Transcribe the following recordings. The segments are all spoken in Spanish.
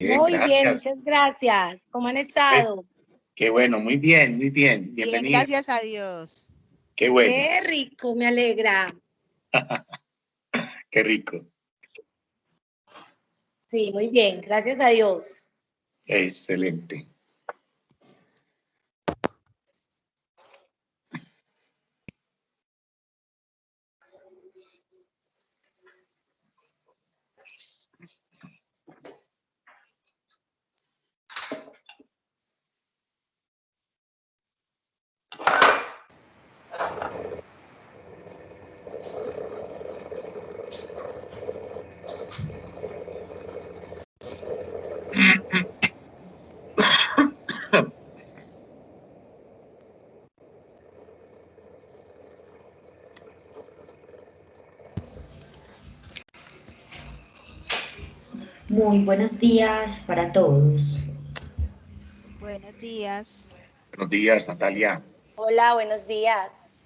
Bien, Muy bien, gracias. muchas gracias. ¿Cómo han Eh, estado? Qué bueno, muy bien, muy bien. Bien, Bienvenida. gracias a Dios. Qué bueno, Qué rico, me alegra. qué rico. Sí, muy bien, gracias a Dios. Excelente. Muy buenos días para todos. Buenos días. Buenos días, Natalia. Hola, buenos días.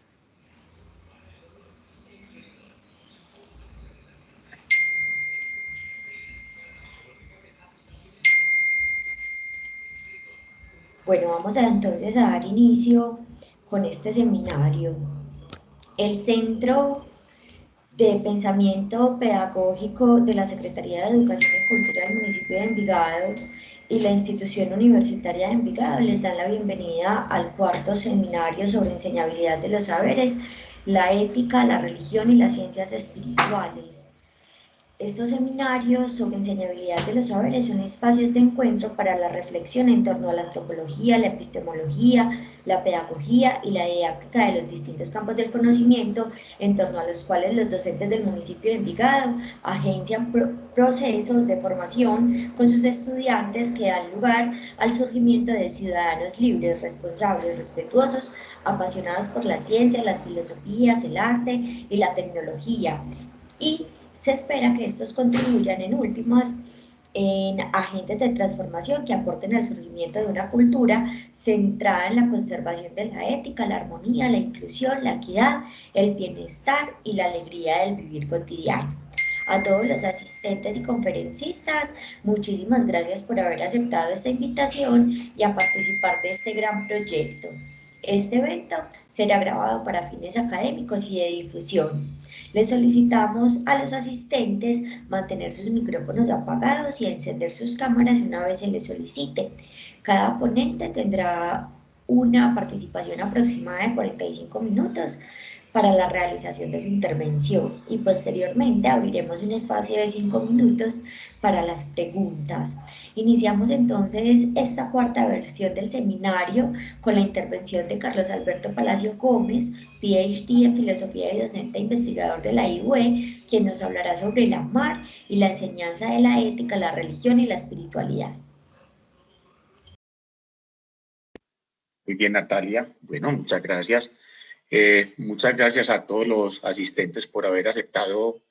Bueno, vamos entonces a dar inicio con este seminario. El Centro de Pensamiento Pedagógico de la Secretaría de Educación y Cultura del municipio de Envigado y la institución universitaria de Envigado les dan la bienvenida al cuarto seminario sobre enseñabilidad de los saberes, la ética, la religión y las ciencias espirituales. Estos seminarios sobre enseñabilidad de los saberes son espacios de encuentro para la reflexión en torno a la antropología, la epistemología, la pedagogía y la didáctica de los distintos campos del conocimiento, en torno a los cuales los docentes del municipio de Envigado agencian procesos de formación con sus estudiantes que dan lugar al surgimiento de ciudadanos libres, responsables, respetuosos, apasionados por la ciencia, las filosofías, el arte y la tecnología. Y se espera que estos contribuyan en últimas en agentes de transformación que aporten al surgimiento de una cultura centrada en la conservación de la ética, la armonía, la inclusión, la equidad, el bienestar y la alegría del vivir cotidiano. A todos los asistentes y conferencistas, muchísimas gracias por haber aceptado esta invitación y a participar de este gran proyecto. Este evento será grabado para fines académicos y de difusión. Les solicitamos a los asistentes mantener sus micrófonos apagados y encender sus cámaras una vez se les solicite. Cada ponente tendrá una participación aproximada de 45 minutos para la realización de su intervención y posteriormente abriremos un espacio de 5 minutos para las preguntas. Iniciamos entonces esta cuarta versión del seminario con la intervención de Carlos Alberto Palacio Gómez, PhD en Filosofía y docente investigador de la IUE, quien nos hablará sobre el amar y la enseñanza de la ética, la religión y la espiritualidad. Muy bien, Natalia. Bueno, muchas gracias. Muchas gracias a todos los asistentes por haber aceptado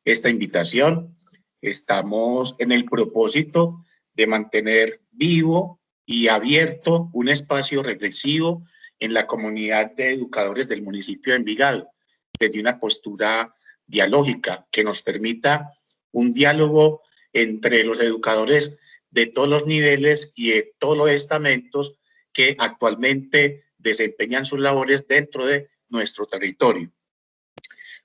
esta invitación. Estamos en el propósito de mantener vivo y abierto un espacio reflexivo en la comunidad de educadores del municipio de Envigado, desde una postura dialógica que nos permita un diálogo entre los educadores de todos los niveles y de todos los estamentos que actualmente desempeñan sus labores dentro de nuestro territorio.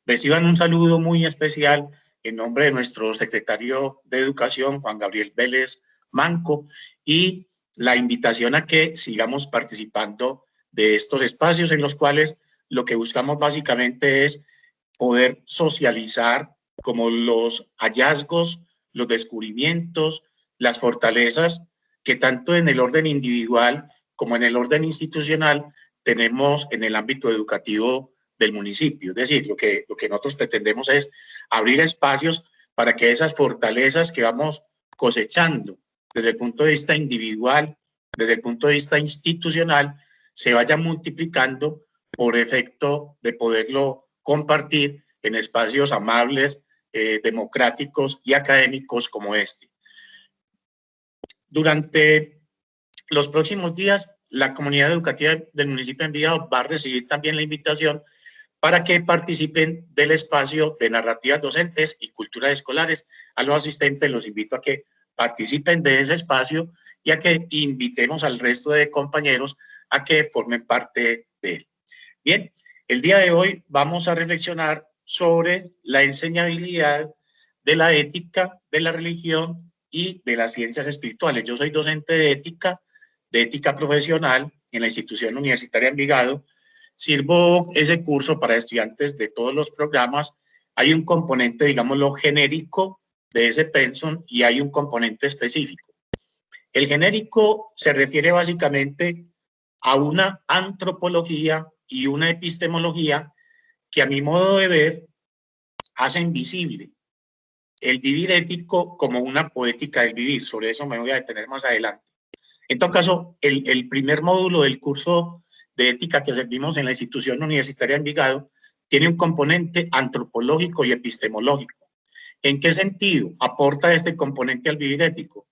Reciban un saludo muy especial en nombre de nuestro secretario de Educación, Juan Gabriel Vélez Manco, y la invitación a que sigamos participando de estos espacios en los cuales lo que buscamos básicamente es poder socializar como los hallazgos, los descubrimientos, las fortalezas que tanto en el orden individual como en el orden institucional tenemos en el ámbito educativo del municipio. Es decir, lo que nosotros pretendemos es abrir espacios para que esas fortalezas que vamos cosechando desde el punto de vista individual, desde el punto de vista institucional, se vayan multiplicando por efecto de poderlo compartir en espacios amables, democráticos y académicos como este. Durante los próximos días, la comunidad educativa del municipio de Envigado va a recibir también la invitación para que participen del espacio de narrativas docentes y culturas escolares. A los asistentes los invito a que participen de ese espacio y a que invitemos al resto de compañeros a que formen parte de él. Bien, el día de hoy vamos a reflexionar sobre la enseñabilidad de la ética, de la religión y de las ciencias espirituales. Yo soy docente de ética profesional en la institución universitaria Envigado. Sirvo ese curso para estudiantes de todos los programas. Hay un componente, digámoslo, genérico de ese pensum y hay un componente específico. El genérico se refiere básicamente a una antropología y una epistemología que, a mi modo de ver, hacen visible el vivir ético como una poética del vivir. Sobre eso me voy a detener más adelante. En todo caso, el primer módulo del curso de ética que servimos en la institución universitaria Envigado tiene un componente antropológico y epistemológico. ¿En qué sentido aporta este componente al vivir ético?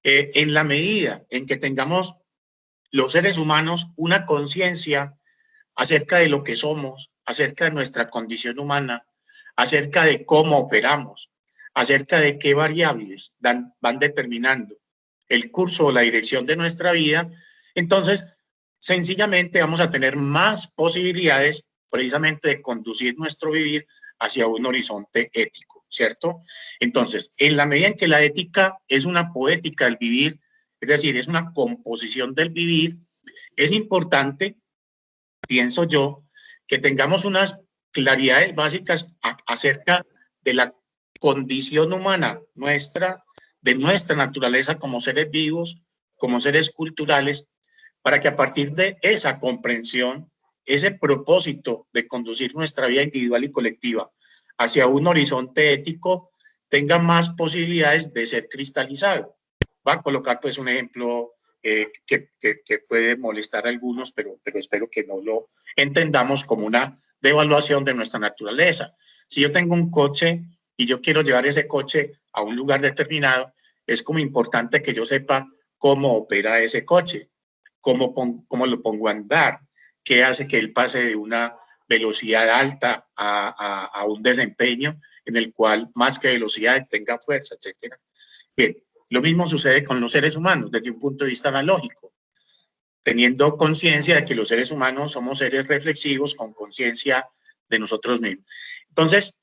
En la medida en que tengamos los seres humanos una conciencia acerca de lo que somos, acerca de nuestra condición humana, acerca de cómo operamos, acerca de qué variables van determinando el curso o la dirección de nuestra vida, entonces sencillamente vamos a tener más posibilidades precisamente de conducir nuestro vivir hacia un horizonte ético, ¿cierto? Entonces, en la medida en que la ética es una poética del vivir, es decir, es una composición del vivir, es importante, pienso yo, que tengamos unas claridades básicas acerca de la condición humana nuestra, de nuestra naturaleza como seres vivos, como seres culturales, para que a partir de esa comprensión, ese propósito de conducir nuestra vida individual y colectiva hacia un horizonte ético, tenga más posibilidades de ser cristalizado. Va a colocar pues un ejemplo que puede molestar a algunos, pero espero que no lo entendamos como una devaluación de nuestra naturaleza. Si yo tengo un coche y yo quiero llevar ese coche a un lugar determinado, es como importante que yo sepa cómo opera ese coche, cómo lo pongo a andar, qué hace que él pase de una velocidad alta a un desempeño en el cual más que velocidad tenga fuerza, etcétera. Bien, lo mismo sucede con los seres humanos desde un punto de vista analógico, teniendo conciencia de que los seres humanos somos seres reflexivos con conciencia de nosotros mismos. Entonces,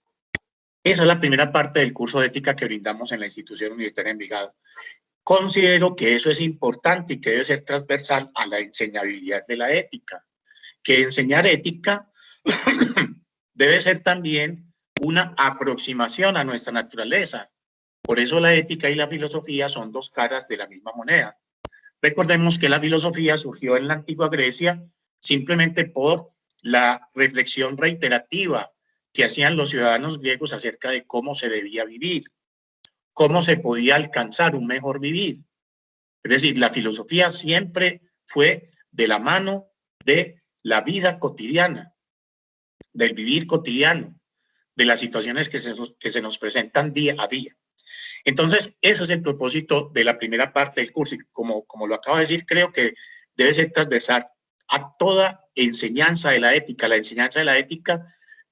esa es la primera parte del curso de ética que brindamos en la institución universitaria Envigado. Considero que eso es importante y que debe ser transversal a la enseñabilidad de la ética, que enseñar ética debe ser también una aproximación a nuestra naturaleza. Por eso la ética y la filosofía son dos caras de la misma moneda. Recordemos que la filosofía surgió en la antigua Grecia simplemente por la reflexión reiterativa que hacían los ciudadanos griegos acerca de cómo se debía vivir, cómo se podía alcanzar un mejor vivir. Es decir, la filosofía siempre fue de la mano de la vida cotidiana, del vivir cotidiano, de las situaciones que se nos presentan día a día. Entonces, ese es el propósito de la primera parte del curso y como lo acabo de decir, creo que debe ser transversal a toda enseñanza de la ética. La enseñanza de la ética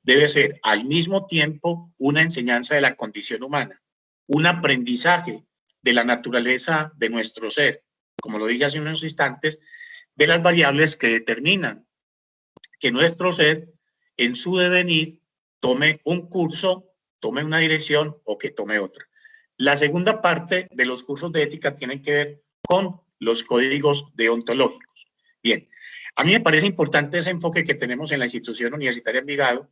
debe ser al mismo tiempo una enseñanza de la condición humana, un aprendizaje de la naturaleza de nuestro ser, como lo dije hace unos instantes, de las variables que determinan que nuestro ser en su devenir tome un curso, tome una dirección o que tome otra. La segunda parte de los cursos de ética tienen que ver con los códigos deontológicos. Bien, a mí me parece importante ese enfoque que tenemos en la institución universitaria Envigado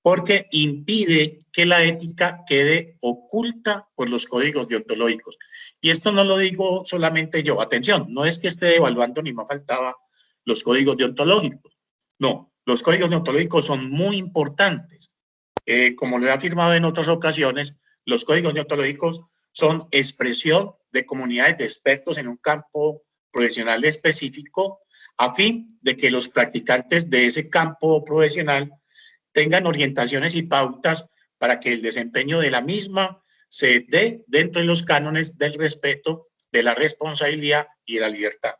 porque impide que la ética quede oculta por los códigos deontológicos. Y esto no lo digo solamente yo. Atención, no es que esté evaluando ni me faltaba los códigos deontológicos. No, los códigos deontológicos son muy importantes. Como lo he afirmado en otras ocasiones, los códigos deontológicos son expresión de comunidades de expertos en un campo profesional específico a fin de que los practicantes de ese campo profesional tengan orientaciones y pautas para que el desempeño de la misma se dé dentro de los cánones del respeto, de la responsabilidad y de la libertad.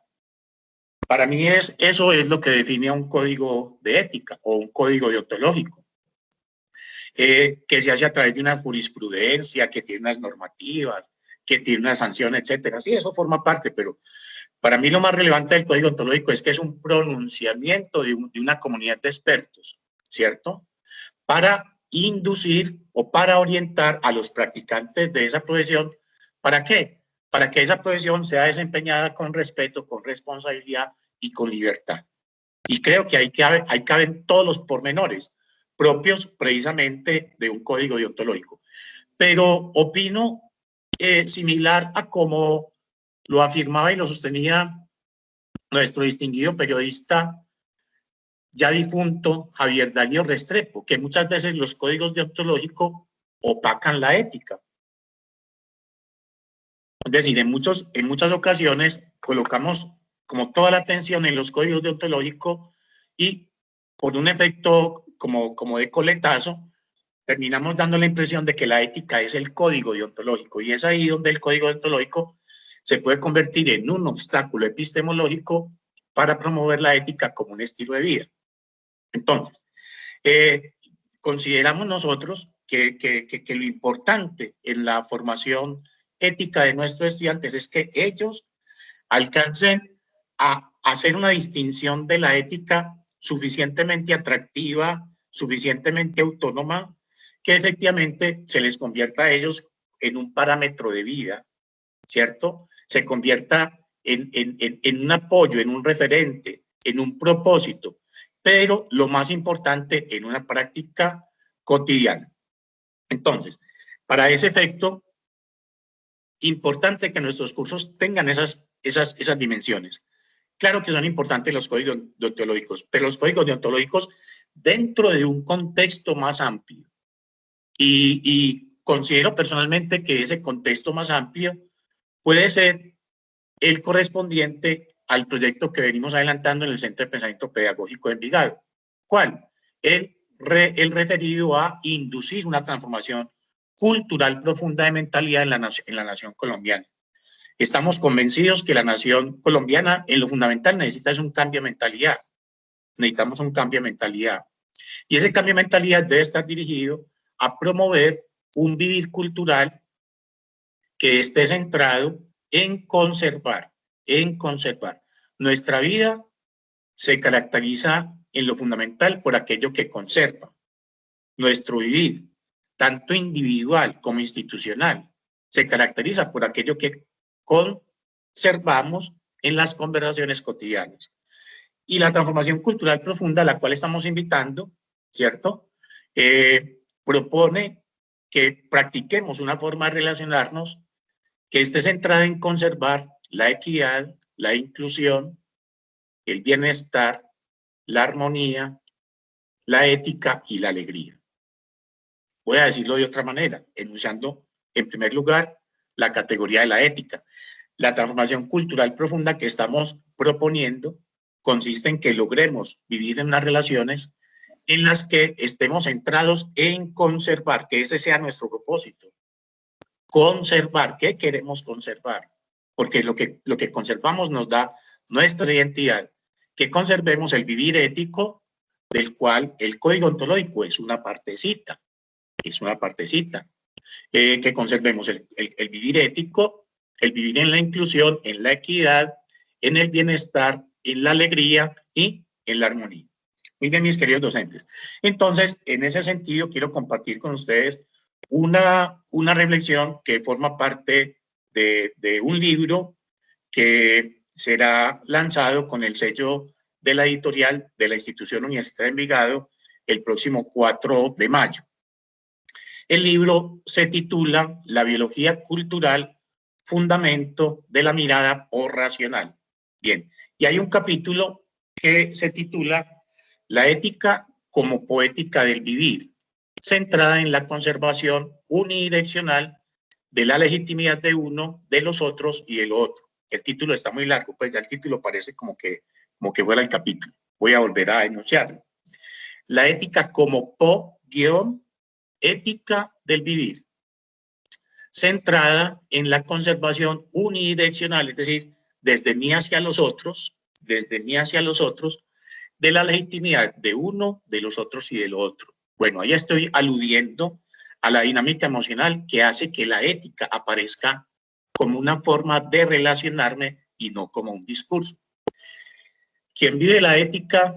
Para mí eso es lo que define a un código de ética o un código deontológico. Que se hace a través de una jurisprudencia, que tiene unas normativas, que tiene una sanción, etcétera. Sí, eso forma parte, pero para mí lo más relevante del código ontológico es que es un pronunciamiento de una comunidad de expertos, ¿cierto? Para inducir o para orientar a los practicantes de esa profesión. ¿Para qué? Para que esa profesión sea desempeñada con respeto, con responsabilidad y con libertad. Y creo que ahí caben todos los pormenores propios precisamente de un código deontológico. Pero opino similar a como lo afirmaba y lo sostenía nuestro distinguido periodista ya difunto Javier Darío Restrepo, que muchas veces los códigos deontológicos opacan la ética. Es decir, en muchas ocasiones colocamos como toda la atención en los códigos deontológicos y por un efecto como de coletazo, terminamos dando la impresión de que la ética es el código deontológico, y es ahí donde el código deontológico se puede convertir en un obstáculo epistemológico para promover la ética como un estilo de vida. Entonces, consideramos nosotros que lo importante en la formación ética de nuestros estudiantes es que ellos alcancen a hacer una distinción de la ética suficientemente atractiva, suficientemente autónoma, que efectivamente se les convierta a ellos en un parámetro de vida, ¿cierto? Se convierta en un apoyo, en un referente, en un propósito, pero lo más importante, en una práctica cotidiana. Entonces, para ese efecto, importante que nuestros cursos tengan esas dimensiones. Claro que son importantes los códigos deontológicos, pero los códigos deontológicos dentro de un contexto más amplio. Y considero personalmente que ese contexto más amplio puede ser el correspondiente al proyecto que venimos adelantando en el Centro de Pensamiento Pedagógico de Envigado. ¿Cuál? El referido a inducir una transformación cultural profunda de mentalidad en la nación colombiana. Estamos convencidos que la nación colombiana en lo fundamental necesita un cambio de mentalidad. Necesitamos un cambio de mentalidad. Y ese cambio de mentalidad debe estar dirigido a promover un vivir cultural que esté centrado en conservar. Nuestra vida se caracteriza en lo fundamental por aquello que conserva. Nuestro vivir, tanto individual como institucional, se caracteriza por aquello que conservamos en las conversaciones cotidianas. Y la transformación cultural profunda a la cual estamos invitando, ¿cierto? Propone que practiquemos una forma de relacionarnos que esté centrada en conservar la equidad, la inclusión, el bienestar, la armonía, la ética y la alegría. Voy a decirlo de otra manera, enunciando en primer lugar la categoría de la ética. La transformación cultural profunda que estamos proponiendo consiste en que logremos vivir en unas relaciones en las que estemos centrados en conservar, que ese sea nuestro propósito. Conservar, ¿qué queremos conservar? Porque lo que conservamos nos da nuestra identidad. Que conservemos el vivir ético, del cual el código ontológico es una partecita. Que conservemos el vivir ético, el vivir en la inclusión, en la equidad, en el bienestar, en la alegría y en la armonía. Muy bien, mis queridos docentes. Entonces, en ese sentido, quiero compartir con ustedes una reflexión que forma parte de un libro que será lanzado con el sello de la editorial de la Institución Universitaria de Envigado el próximo 4 de mayo. El libro se titula La biología cultural, fundamento de la mirada racional. Bien, y hay un capítulo que se titula La ética como poética del vivir, centrada en la conservación unidireccional de la legitimidad de uno, de los otros y del otro. El título está muy largo, pues ya el título parece como que fuera el capítulo. Voy a volver a enunciarlo. La ética como ética del vivir, centrada en la conservación unidireccional, es decir, desde mí hacia los otros, de la legitimidad de uno, de los otros y del otro. Bueno, ahí estoy aludiendo a la dinámica emocional que hace que la ética aparezca como una forma de relacionarme y no como un discurso. Quien vive la ética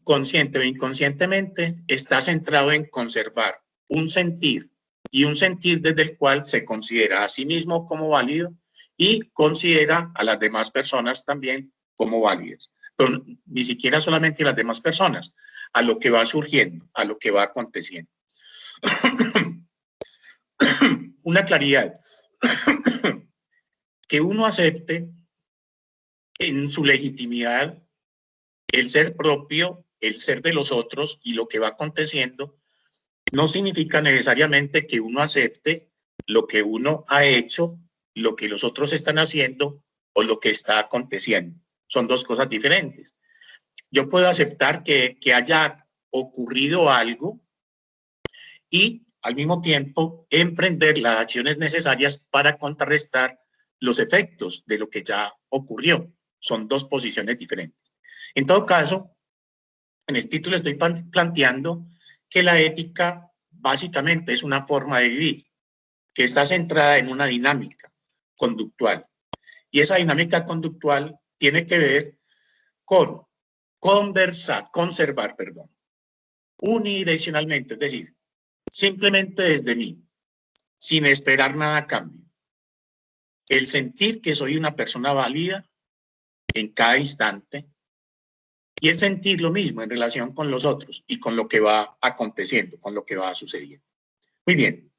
consciente o inconscientemente está centrado en conservar un sentir y un sentir desde el cual se considera a sí mismo como válido y considera a las demás personas también como válidas. Pero ni siquiera solamente a las demás personas, a lo que va surgiendo, a lo que va aconteciendo. Una claridad. Que uno acepte en su legitimidad el ser propio, el ser de los otros y lo que va aconteciendo, no significa necesariamente que uno acepte lo que uno ha hecho, lo que los otros están haciendo o lo que está aconteciendo. Son dos cosas diferentes. Yo puedo aceptar que haya ocurrido algo y al mismo tiempo emprender las acciones necesarias para contrarrestar los efectos de lo que ya ocurrió. Son dos posiciones diferentes. En todo caso, en el título estoy planteando que la ética básicamente es una forma de vivir que está centrada en una dinámica conductual. Y esa dinámica conductual tiene que ver con conservar, unidireccionalmente, es decir, simplemente desde mí, sin esperar nada a cambio. El sentir que soy una persona válida en cada instante y el sentir lo mismo en relación con los otros y con lo que va aconteciendo, con lo que va sucediendo. Muy bien.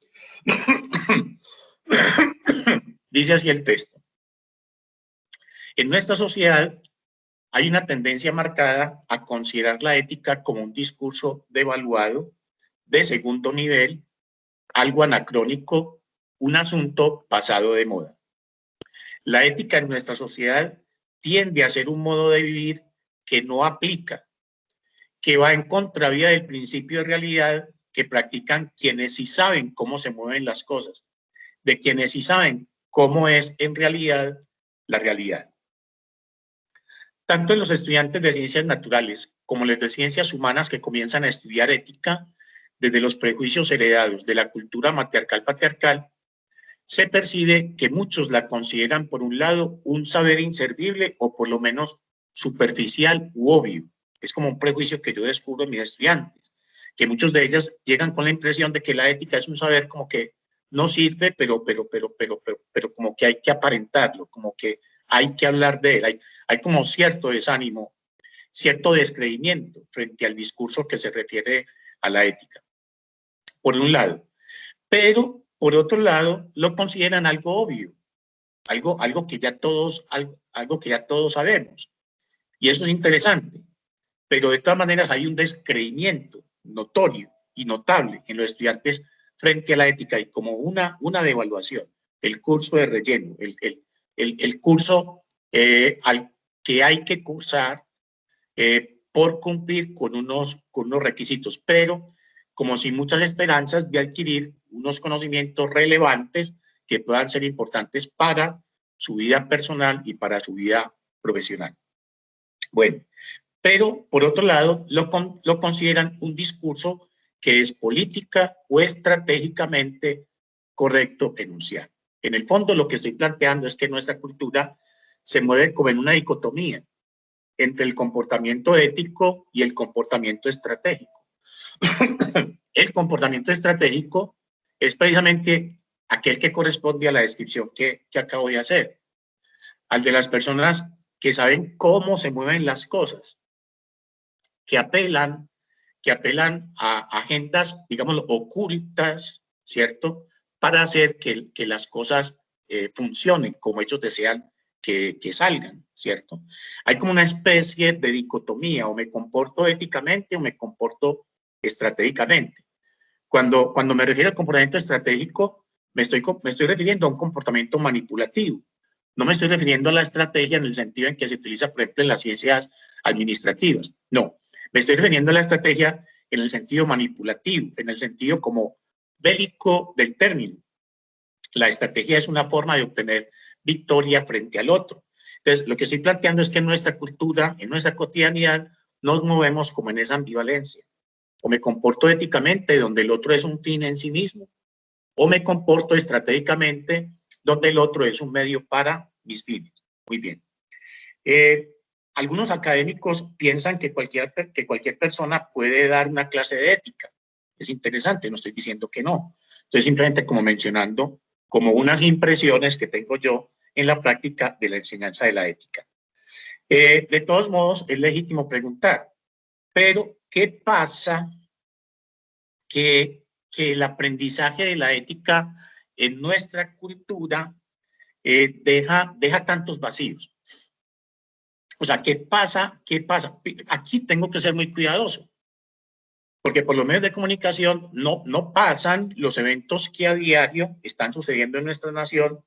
Dice así el texto. En nuestra sociedad hay una tendencia marcada a considerar la ética como un discurso devaluado, de segundo nivel, algo anacrónico, un asunto pasado de moda. La ética en nuestra sociedad tiende a ser un modo de vivir que no aplica, que va en contravía del principio de realidad que practican quienes sí saben cómo se mueven las cosas, de quienes sí saben cómo es en realidad la realidad. Tanto en los estudiantes de ciencias naturales como los de ciencias humanas que comienzan a estudiar ética, desde los prejuicios heredados de la cultura matriarcal-patriarcal, se percibe que muchos la consideran, por un lado, un saber inservible o por lo menos superficial u obvio. Es como un prejuicio que yo descubro en mis estudiantes, que muchos de ellas llegan con la impresión de que la ética es un saber como que no sirve, pero como que hay que aparentarlo, como que hay que hablar de él. Hay como cierto desánimo, cierto descreimiento frente al discurso que se refiere a la ética, por un lado. Pero, por otro lado, lo consideran algo obvio, algo que ya todos sabemos. Y eso es interesante. Pero de todas maneras hay un descreimiento notorio y notable en los estudiantes frente a la ética y como una devaluación, el curso de relleno, el curso al que hay que cursar por cumplir con unos requisitos, pero como sin muchas esperanzas de adquirir unos conocimientos relevantes que puedan ser importantes para su vida personal y para su vida profesional. Bueno, pero por otro lado lo consideran un discurso que es política o estratégicamente correcto enunciar. En el fondo lo que estoy planteando es que nuestra cultura se mueve como en una dicotomía entre el comportamiento ético y el comportamiento estratégico. El comportamiento estratégico es precisamente aquel que corresponde a la descripción que acabo de hacer, al de las personas que saben cómo se mueven las cosas, que apelan a agendas, digamos, ocultas, ¿cierto?, para hacer que las cosas funcionen como ellos desean que salgan, ¿cierto? Hay como una especie de dicotomía, o me comporto éticamente o me comporto estratégicamente. Cuando me refiero al comportamiento estratégico, me estoy refiriendo a un comportamiento manipulativo. No me estoy refiriendo a la estrategia en el sentido en que se utiliza, por ejemplo, en las ciencias administrativas. No, me estoy refiriendo a la estrategia en el sentido manipulativo, en el sentido como bélico del término. La estrategia es una forma de obtener victoria frente al otro. Entonces, lo que estoy planteando es que en nuestra cultura, en nuestra cotidianidad, nos movemos como en esa ambivalencia. O me comporto éticamente, donde el otro es un fin en sí mismo, o me comporto estratégicamente, donde el otro es un medio para mis fines. Muy bien. Algunos académicos piensan que cualquier persona puede dar una clase de ética. Es interesante, no estoy diciendo que no. Estoy simplemente como mencionando como unas impresiones que tengo yo en la práctica de la enseñanza de la ética. De todos modos, es legítimo preguntar, pero ¿qué pasa que el aprendizaje de la ética en nuestra cultura deja tantos vacíos? O sea, ¿qué pasa? ¿Qué pasa? Aquí tengo que ser muy cuidadoso, porque por los medios de comunicación no pasan los eventos que a diario están sucediendo en nuestra nación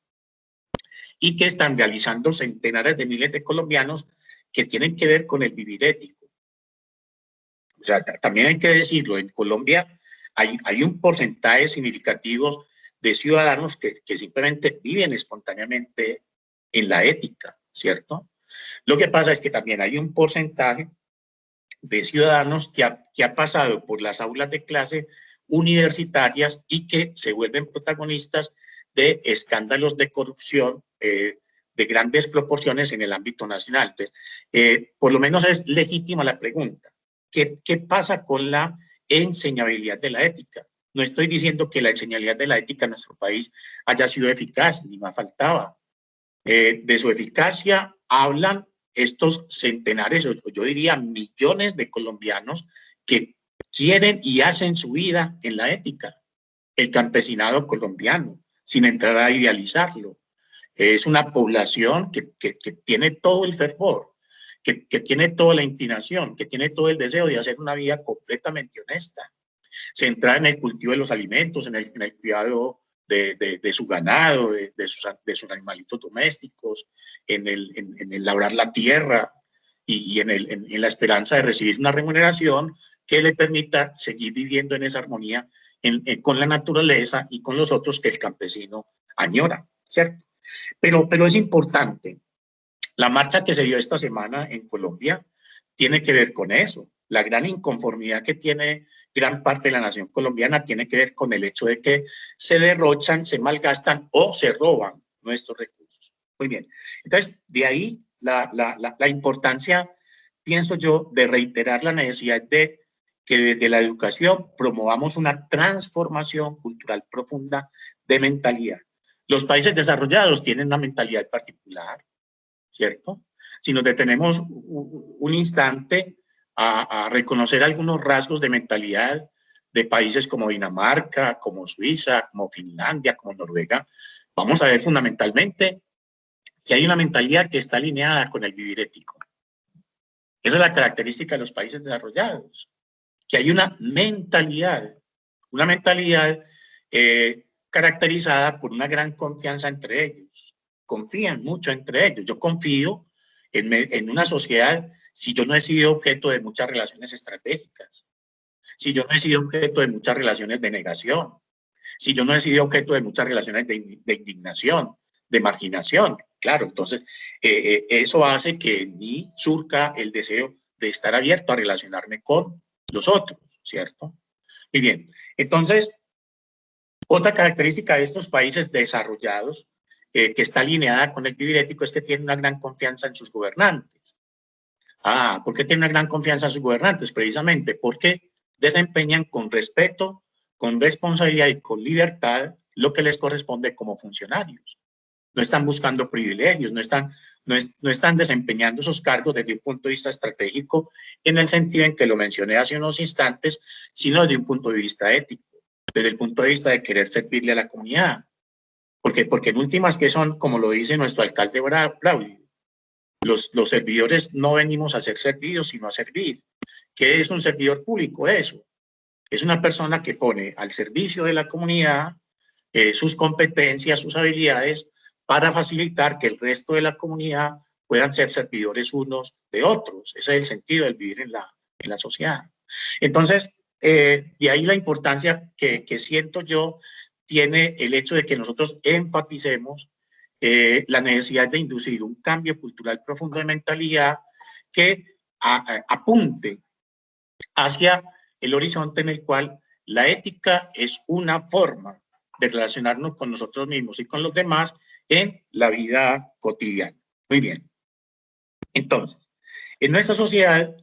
y que están realizando centenares de miles de colombianos que tienen que ver con el vivir ético. O sea, también hay que decirlo, en Colombia hay un porcentaje significativo de ciudadanos que simplemente viven espontáneamente en la ética, ¿cierto? Lo que pasa es que también hay un porcentaje de ciudadanos que ha pasado por las aulas de clase universitarias y que se vuelven protagonistas de escándalos de corrupción de grandes proporciones en el ámbito nacional. Entonces, por lo menos es legítima la pregunta. ¿Qué pasa con la enseñabilidad de la ética? No estoy diciendo que la enseñabilidad de la ética en nuestro país haya sido eficaz, ni más faltaba. De su eficacia hablan estos centenares, o yo diría millones de colombianos que quieren y hacen su vida en la ética. El campesinado colombiano, sin entrar a idealizarlo. Es una población que tiene todo el fervor, que tiene toda la inclinación, que tiene todo el deseo de hacer una vida completamente honesta, centrada en el cultivo de los alimentos, en el cuidado de su ganado, de sus animalitos domésticos, en el labrar la tierra y en la esperanza de recibir una remuneración que le permita seguir viviendo en esa armonía con la naturaleza y con los otros que el campesino añora, ¿cierto? Pero es importante, la marcha que se dio esta semana en Colombia tiene que ver con eso. La gran inconformidad que tiene gran parte de la nación colombiana tiene que ver con el hecho de que se derrochan, se malgastan o se roban nuestros recursos. Muy bien. Entonces, de ahí la importancia, pienso yo, de reiterar la necesidad de que desde la educación promovamos una transformación cultural profunda de mentalidad. Los países desarrollados tienen una mentalidad particular, ¿cierto? Si nos detenemos un instante a reconocer algunos rasgos de mentalidad de países como Dinamarca, como Suiza, como Finlandia, como Noruega, vamos a ver fundamentalmente que hay una mentalidad que está alineada con el vivir ético. Esa es la característica de los países desarrollados, que hay una mentalidad caracterizada por una gran confianza entre ellos. Confían mucho entre ellos. Yo confío en una sociedad si yo no he sido objeto de muchas relaciones estratégicas, si yo no he sido objeto de muchas relaciones de negación, si yo no he sido objeto de muchas relaciones de indignación, de marginación. Claro, entonces eso hace que en mí surca el deseo de estar abierto a relacionarme con los otros, ¿cierto? Muy bien, entonces, otra característica de estos países desarrollados que está alineada con el vivir ético es que tienen una gran confianza en sus gobernantes. ¿Por qué tienen una gran confianza en sus gobernantes? Precisamente porque desempeñan con respeto, con responsabilidad y con libertad lo que les corresponde como funcionarios. No están buscando privilegios, no están desempeñando esos cargos desde un punto de vista estratégico en el sentido en que lo mencioné hace unos instantes, sino desde un punto de vista ético, desde el punto de vista de querer servirle a la comunidad. Porque en últimas, que son, como lo dice nuestro alcalde Braulio, los servidores no venimos a ser servidos, sino a servir. ¿Qué es un servidor público? Eso. Es una persona que pone al servicio de la comunidad sus competencias, sus habilidades, para facilitar que el resto de la comunidad puedan ser servidores unos de otros. Ese es el sentido del vivir en la sociedad. Entonces, de ahí la importancia que siento yo tiene el hecho de que nosotros enfaticemos la necesidad de inducir un cambio cultural profundo de mentalidad que apunte hacia el horizonte en el cual la ética es una forma de relacionarnos con nosotros mismos y con los demás en la vida cotidiana. Muy bien. Entonces, en nuestra sociedad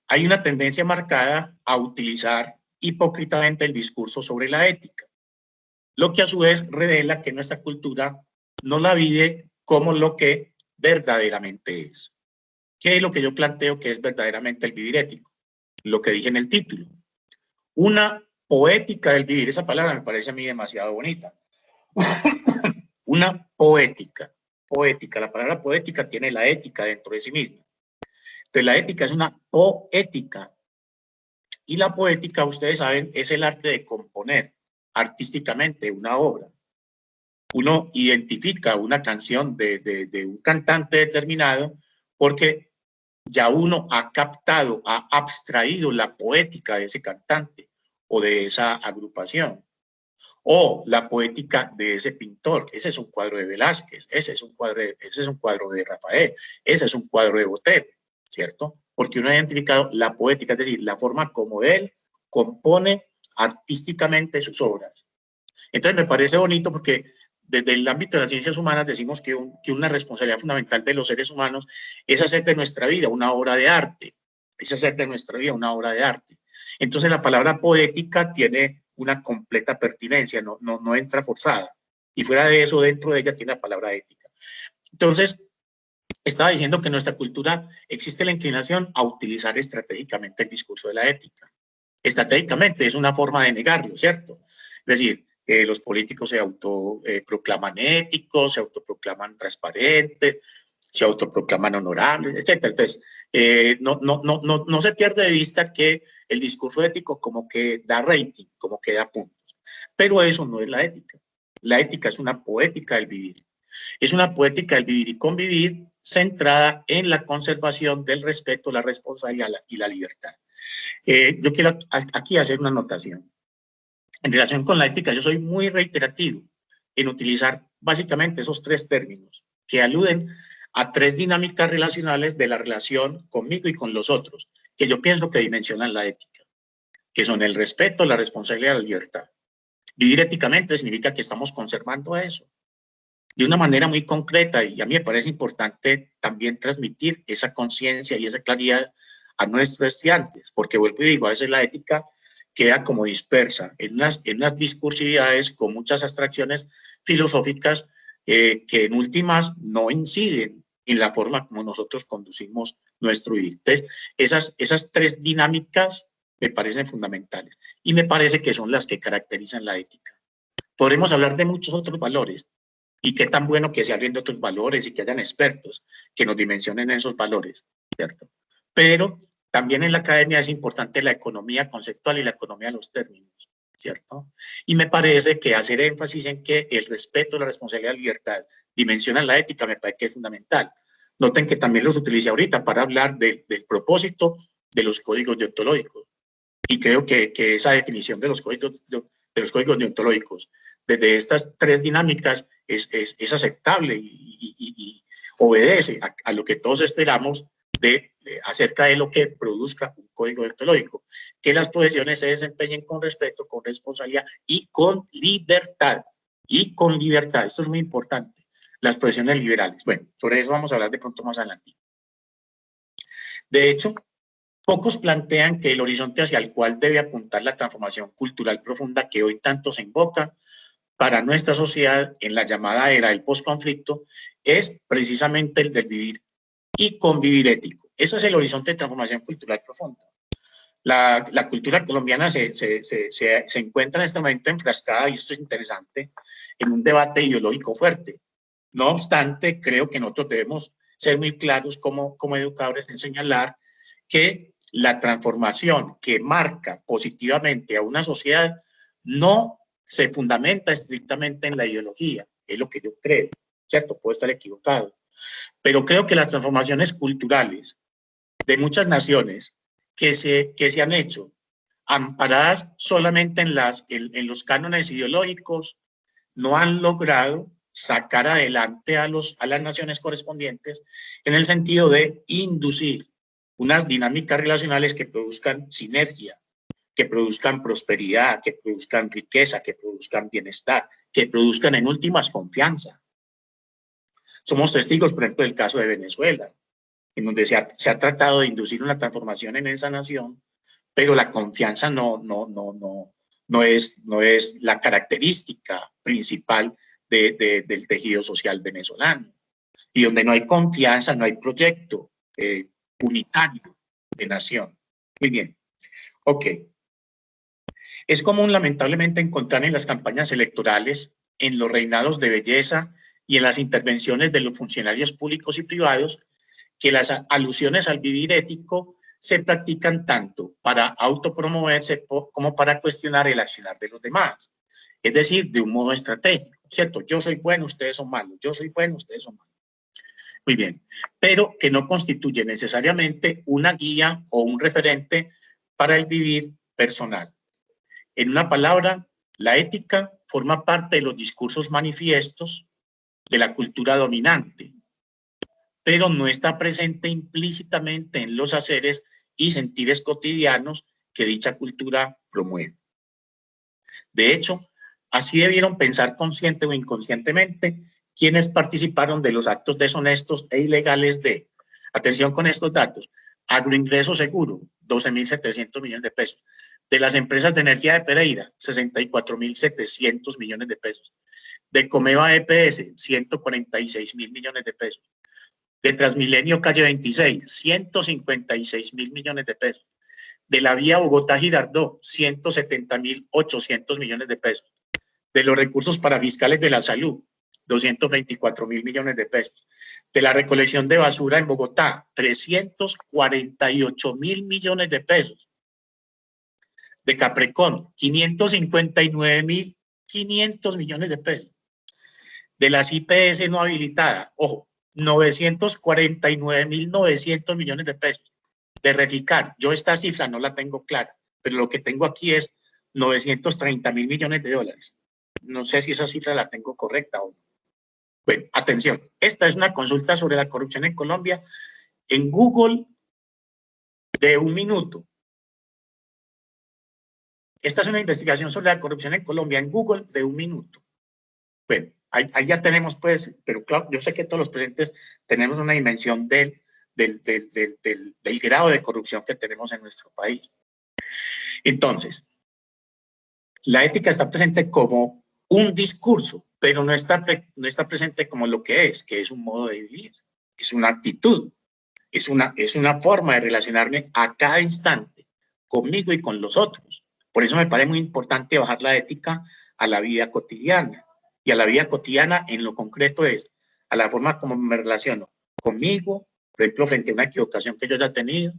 hay una tendencia marcada a utilizar hipócritamente el discurso sobre la ética, lo que a su vez revela que nuestra cultura no la vive como lo que verdaderamente es. ¿Qué es lo que yo planteo que es verdaderamente el vivir ético? Lo que dije en el título. Una poética del vivir, esa palabra me parece a mí demasiado bonita. Una poética, la palabra poética tiene la ética dentro de sí misma. Entonces la ética es una poética. Y la poética, ustedes saben, es el arte de componer artísticamente una obra. Uno identifica una canción de un cantante determinado porque ya uno ha captado, ha abstraído la poética de ese cantante o de esa agrupación. O la poética de ese pintor. Ese es un cuadro de Velázquez, ese es un cuadro de Rafael, ese es un cuadro de Botero, ¿cierto? Porque uno ha identificado la poética, es decir, la forma como él compone artísticamente sus obras. Entonces me parece bonito porque desde el ámbito de las ciencias humanas decimos que una responsabilidad fundamental de los seres humanos es hacer de nuestra vida una obra de arte, es hacer de nuestra vida una obra de arte. Entonces la palabra poética tiene una completa pertinencia, no entra forzada. Y fuera de eso, dentro de ella tiene la palabra ética. Entonces, estaba diciendo que en nuestra cultura existe la inclinación a utilizar estratégicamente el discurso de la ética. Estratégicamente es una forma de negarlo, ¿cierto? Es decir, los políticos se autoproclaman éticos, se autoproclaman transparentes, se autoproclaman honorables, etc. Entonces, no se pierde de vista que el discurso ético como que da rating, como que da puntos. Pero eso no es la ética. La ética es una poética del vivir. Es una poética del vivir y convivir centrada en la conservación del respeto, la responsabilidad y la libertad. Yo quiero aquí hacer una anotación. En relación con la ética, yo soy muy reiterativo en utilizar básicamente esos tres términos que aluden a tres dinámicas relacionales de la relación conmigo y con los otros, que yo pienso que dimensionan la ética, que son el respeto, la responsabilidad y la libertad. Vivir éticamente significa que estamos conservando eso de una manera muy concreta, y a mí me parece importante también transmitir esa conciencia y esa claridad a nuestros estudiantes, porque vuelvo y digo, a veces la ética queda como dispersa en unas discursividades con muchas abstracciones filosóficas que en últimas no inciden en la forma como nosotros conducimos nuestro vivir. Entonces, esas tres dinámicas me parecen fundamentales y me parece que son las que caracterizan la ética. Podremos hablar de muchos otros valores, y qué tan bueno que se hablen de otros valores y que hayan expertos que nos dimensionen esos valores, ¿cierto? Pero también en la academia es importante la economía conceptual y la economía de los términos, ¿cierto? Y me parece que hacer énfasis en que el respeto, la responsabilidad y la libertad dimensionan la ética me parece que es fundamental. Noten que también los utilicé ahorita para hablar del propósito de los códigos deontológicos. Y creo que esa definición de los códigos deontológicos desde estas tres dinámicas es aceptable y obedece a lo que todos esperamos acerca de lo que produzca un código deontológico, que las profesiones se desempeñen con respeto, con responsabilidad y con libertad. Y con libertad, esto es muy importante, las profesiones liberales. Bueno, sobre eso vamos a hablar de pronto más adelante. De hecho, pocos plantean que el horizonte hacia el cual debe apuntar la transformación cultural profunda que hoy tanto se invoca para nuestra sociedad en la llamada era del posconflicto es precisamente el del vivir y convivir ético. Ese es el horizonte de transformación cultural profunda. La cultura colombiana se encuentra en este momento enfrascada, y esto es interesante, en un debate ideológico fuerte. No obstante, creo que nosotros debemos ser muy claros como educadores en señalar que la transformación que marca positivamente a una sociedad no se fundamenta estrictamente en la ideología, es lo que yo creo, ¿cierto? Puedo estar equivocado, pero creo que las transformaciones culturales de muchas naciones que se han hecho amparadas solamente en los cánones ideológicos no han logrado sacar adelante a las naciones correspondientes en el sentido de inducir unas dinámicas relacionales que produzcan sinergia, que produzcan prosperidad, que produzcan riqueza, que produzcan bienestar, que produzcan en últimas confianza. Somos testigos, por ejemplo, del caso de Venezuela, en donde se ha tratado de inducir una transformación en esa nación, pero la confianza no es la característica principal del tejido social venezolano. Y donde no hay confianza, no hay proyecto unitario de nación. Muy bien. Ok. Es común, lamentablemente, encontrar en las campañas electorales, en los reinados de belleza y en las intervenciones de los funcionarios públicos y privados, que las alusiones al vivir ético se practican tanto para autopromoverse como para cuestionar el accionar de los demás. Es decir, de un modo estratégico, ¿cierto? Yo soy bueno, ustedes son malos. Yo soy bueno, ustedes son malos. Muy bien. Pero que no constituye necesariamente una guía o un referente para el vivir personal. En una palabra, la ética forma parte de los discursos manifiestos de la cultura dominante, pero no está presente implícitamente en los haceres y sentires cotidianos que dicha cultura promueve. De hecho, así debieron pensar consciente o inconscientemente quienes participaron de los actos deshonestos e ilegales de, atención con estos datos, Agroingreso Seguro, 12.700 millones de pesos, de las empresas de energía de Pereira, 64.700 millones de pesos, de Comeva EPS, 146.000 millones de pesos, de Transmilenio Calle 26, 156.000 millones de pesos, de la vía Bogotá-Girardot, 170.800 millones de pesos, de los recursos para fiscales de la salud, 224.000 millones de pesos, de la recolección de basura en Bogotá, 348.000 millones de pesos, de Caprecón, 559.500 millones de pesos, de las IPS no habilitadas, ojo, 949.900 millones de pesos, de Reficar, yo esta cifra no la tengo clara, pero lo que tengo aquí es 930.000 millones de dólares. No sé si esa cifra la tengo correcta o no. Bueno, atención, esta es una consulta sobre la corrupción en Colombia en Google de 1 minuto. Esta es una investigación sobre la corrupción en Colombia en Google de 1 minuto. Bueno, ahí ya tenemos pues, pero claro, yo sé que todos los presentes tenemos una dimensión del grado de corrupción que tenemos en nuestro país. Entonces, la ética está presente como un discurso, pero no está presente como lo que es un modo de vivir, es una actitud, es una forma de relacionarme a cada instante conmigo y con los otros. Por eso me parece muy importante bajar la ética a la vida cotidiana. Y a la vida cotidiana en lo concreto es a la forma como me relaciono conmigo, por ejemplo, frente a una equivocación que yo haya tenido,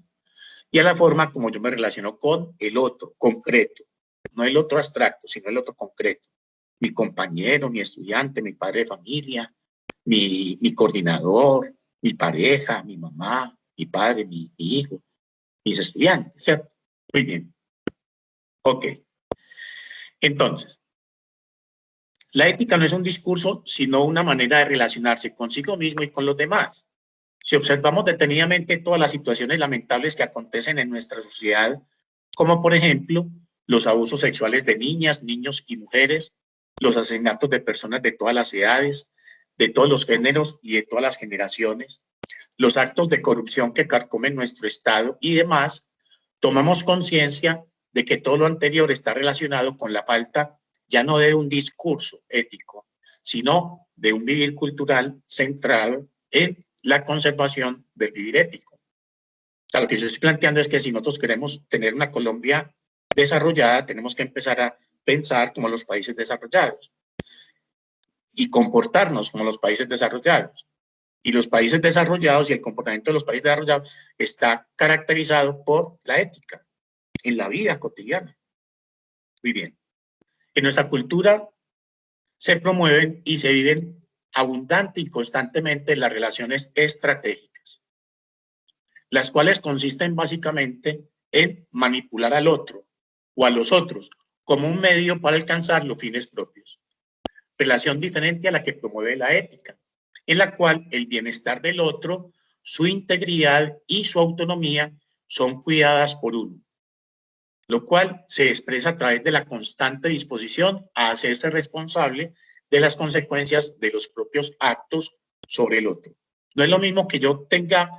y a la forma como yo me relaciono con el otro concreto, no el otro abstracto, sino el otro concreto. Mi compañero, mi estudiante, mi padre de familia, mi coordinador, mi pareja, mi mamá, mi padre, mi hijo, mis estudiantes, ¿cierto? Muy bien. Ok. Entonces, la ética no es un discurso, sino una manera de relacionarse consigo mismo y con los demás. Si observamos detenidamente todas las situaciones lamentables que acontecen en nuestra sociedad, como por ejemplo los abusos sexuales de niñas, niños y mujeres, los asesinatos de personas de todas las edades, de todos los géneros y de todas las generaciones, los actos de corrupción que carcomen nuestro Estado y demás, tomamos conciencia de que todo lo anterior está relacionado con la falta ya no de un discurso ético, sino de un vivir cultural centrado en la conservación del vivir ético. O sea, lo que yo estoy planteando es que si nosotros queremos tener una Colombia desarrollada, tenemos que empezar a pensar como los países desarrollados y comportarnos como los países desarrollados. Y los países desarrollados y el comportamiento de los países desarrollados está caracterizado por la ética en la vida cotidiana. Muy bien. En nuestra cultura se promueven y se viven abundante y constantemente las relaciones estratégicas, las cuales consisten básicamente en manipular al otro o a los otros como un medio para alcanzar los fines propios. Relación diferente a la que promueve la ética, en la cual el bienestar del otro, su integridad y su autonomía son cuidadas por uno, lo cual se expresa a través de la constante disposición a hacerse responsable de las consecuencias de los propios actos sobre el otro. No es lo mismo que yo tenga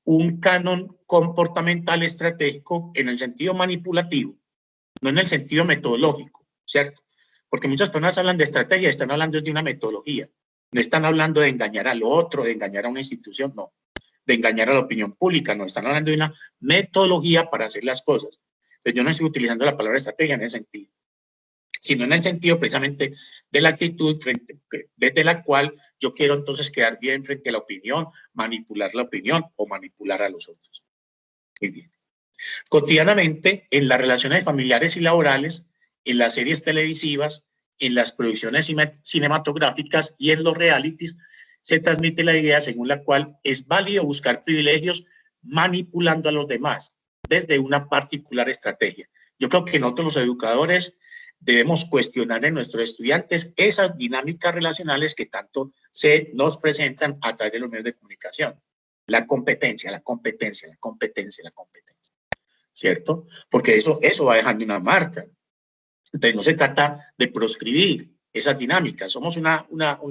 un canon comportamental estratégico en el sentido manipulativo, no en el sentido metodológico, ¿cierto? Porque muchas personas hablan de estrategia, están hablando de una metodología. No están hablando de engañar al otro, de engañar a una institución, no. De engañar a la opinión pública, no. Están hablando de una metodología para hacer las cosas. Entonces, yo no estoy utilizando la palabra estrategia en ese sentido, sino en el sentido precisamente de la actitud desde la cual yo quiero entonces quedar bien frente a la opinión, manipular la opinión o manipular a los otros. Muy bien. Cotidianamente, en las relaciones familiares y laborales, en las series televisivas, en las producciones cinematográficas y en los realities, se transmite la idea según la cual es válido buscar privilegios manipulando a los demás desde una particular estrategia. Yo creo que nosotros los educadores debemos cuestionar en nuestros estudiantes esas dinámicas relacionales que tanto se nos presentan a través de los medios de comunicación. La competencia, la competencia, la competencia, la competencia, ¿cierto? Porque eso va dejando una marca. Entonces no se trata de proscribir esas dinámicas. Somos una